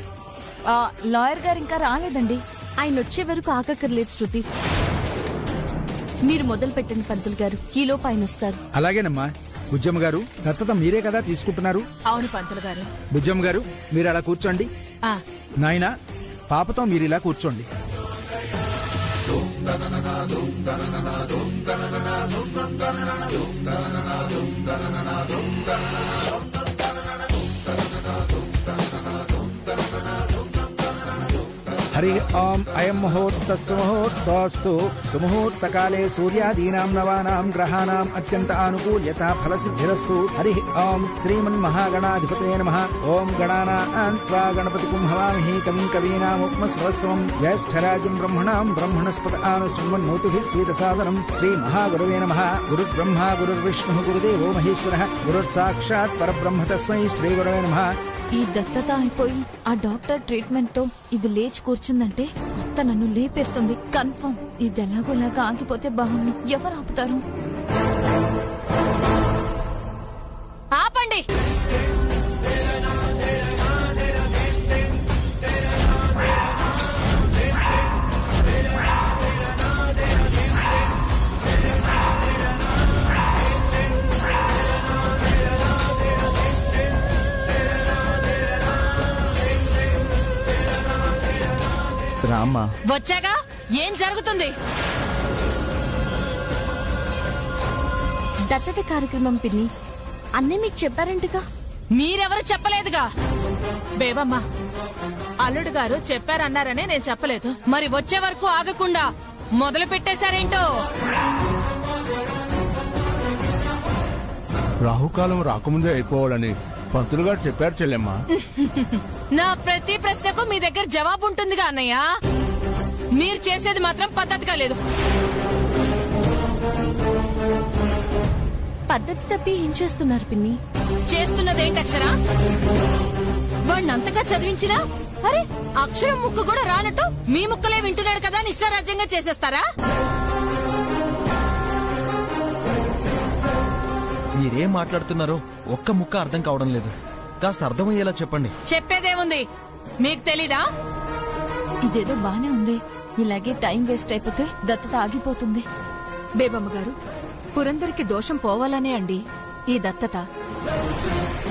[SPEAKER 6] లాయర్ గారు ఇంకా రాలేదండి.
[SPEAKER 3] ఆయన వచ్చే వరకు ఆగక్కర్లేదు శృతి. మీరు మొదలు పెట్టండి పంతులు గారు, ఈలోపు ఆయన వస్తారు.
[SPEAKER 9] అలాగేనమ్మా. బుజ్జమ్మ గారు, దత్తత మీరే కదా తీసుకుంటున్నారు?
[SPEAKER 11] అవును పంతులు గారు.
[SPEAKER 9] బుజ్జమ్మ గారు, మీరు అలా కూర్చోండి.
[SPEAKER 11] ఆ,
[SPEAKER 9] నాయనా, పాపతో మీరు ఇలా కూర్చోండి. హరి ఓం అయం ముహూర్త సుముహూర్తోస్తు. సుముహూర్తకాలే సూర్యాదీనాం నవానాం గ్రహాణాం అత్యంత ఆనుకూల్యత ఫలసిద్ధిరస్తు. హరి ఓం శ్రీమన్మహాగణాధిపతయే నమః. ఓం గణానాం త్వా గణపతిం హవామహే కవిం కవీనాముపమశ్రవస్తవం. జ్యేష్ఠరాజం బ్రహ్మణాం బ్రహ్మణస్పత ఆనుశృణ్వన్నోతిభిः సీదసాదనం. శ్రీ మహాగురవే నమః. గురుర్బ్రహ్మ గురుర్విష్ణుః గురుదేవో మహేశ్వరः. గురుర్సాక్షాత్ పరబ్రహ్మ తస్మై శ్రీ గురవే నమః.
[SPEAKER 6] ఈ దత్తత అయిపోయి ఆ డాక్టర్ ట్రీట్మెంట్ తో ఇది లేచి కూర్చుందంటే అత్త నన్ను లేపేస్తుంది కన్ఫర్మ్. ఇది ఎలాగోలాగా ఆగిపోతే బాగుండు. ఎవరు ఆపుతారు?
[SPEAKER 14] ఆపండి.
[SPEAKER 16] రామ్మా.
[SPEAKER 14] వచ్చాగా ఏం జరుగుతుంది?
[SPEAKER 3] దత్తత కార్యక్రమం పిన్ని అన్నీ మీకు చెప్పారంటగా.
[SPEAKER 14] మీరెవరు చెప్పలేదుగా.
[SPEAKER 11] బేబమ్మ, అల్లుడు గారు చెప్పారన్నారనే నేను చెప్పలేదు.
[SPEAKER 14] మరి వచ్చే వరకు ఆగకుండా మొదలు పెట్టేశారేంటో.
[SPEAKER 15] రాహుకాలం రాకముందే అయిపోవాలని పంతులు గారు చెప్పారు చెల్లెమ్మా.
[SPEAKER 14] నా ప్రతి ప్రశ్నకు మీ దగ్గర జవాబు ఉంటుందిగా అన్నయ్య. మీరు చేసేది మాత్రం పద్ధతిగా లేదు.
[SPEAKER 3] పద్ధతి తప్పి ఏం చేస్తున్నారు పిన్ని?
[SPEAKER 14] చేస్తున్నదేంటి అక్షర? వాడిని అంతగా చదివించినా అరే అక్షరం ముక్కు కూడా రానట్టు మీ ముక్కలే వింటున్నాడు కదా అని ఇష్టారాజ్యంగా చేసేస్తారా?
[SPEAKER 2] మీరేం మాట్లాడుతున్నారో ఒక్క ముక్క అర్థం కావడం లేదు. కాస్త అర్థమయ్యేలా చెప్పండి.
[SPEAKER 14] చెప్పేదేముంది, మీకు తెలీదా?
[SPEAKER 6] ఇదేదో బానే ఉంది. ఇలాగే టైం వేస్ట్ అయిపోతే దత్తత ఆగిపోతుంది.
[SPEAKER 12] బేబమ్మ గారు, పురందరికి దోషం పోవాలనే అండి ఈ దత్తత.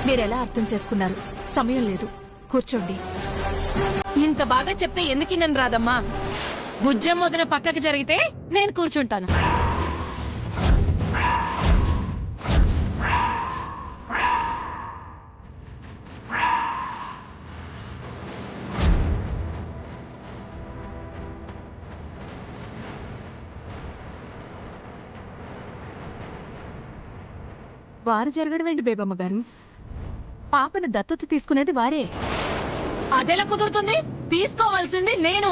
[SPEAKER 12] మీరెలా అర్థం చేసుకున్నారు? సమయం లేదు, కూర్చోండి.
[SPEAKER 14] ఇంత బాగా చెప్తే ఎందుకు నన్ను రాదమ్మా? బుజ్జం మొదన పక్కకి జరిగితే నేను కూర్చుంటాను.
[SPEAKER 12] వారు జరగడం ఏంటి బేబమ్మ గారు? పాపను దత్తత తీసుకునేది వారే.
[SPEAKER 14] అదెలా కుదురుతుంది? తీసుకోవాల్సింది నేను.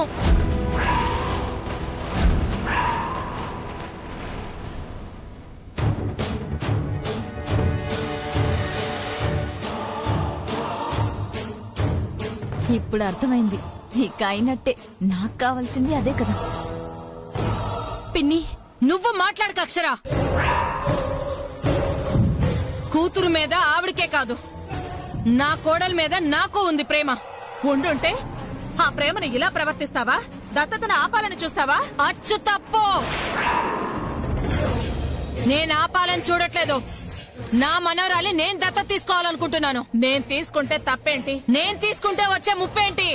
[SPEAKER 6] ఇప్పుడు అర్థమైంది ఇక అయినట్టే. నాకు కావాల్సింది అదే కదా.
[SPEAKER 3] పిన్ని
[SPEAKER 14] నువ్వు మాట్లాడక అక్షరా. కూతురు మీద ఆవిడకే కాదు, నా కోడల మీద నాకు ఉంది ప్రేమ.
[SPEAKER 11] ఉండుంటే ఆ ప్రేమను ఇలా ప్రవర్తిస్తావా? దత్తతను ఆపాలని చూస్తావా?
[SPEAKER 14] అచ్చు తప్పు. నేను ఆపాలని చూడట్లేదు. నా మనవరాలి నేను దత్తత తీసుకోవాలనుకుంటున్నాను.
[SPEAKER 11] నేను తీసుకుంటే తప్పేంటి?
[SPEAKER 14] నేను తీసుకుంటే వచ్చే ముప్పేంటి?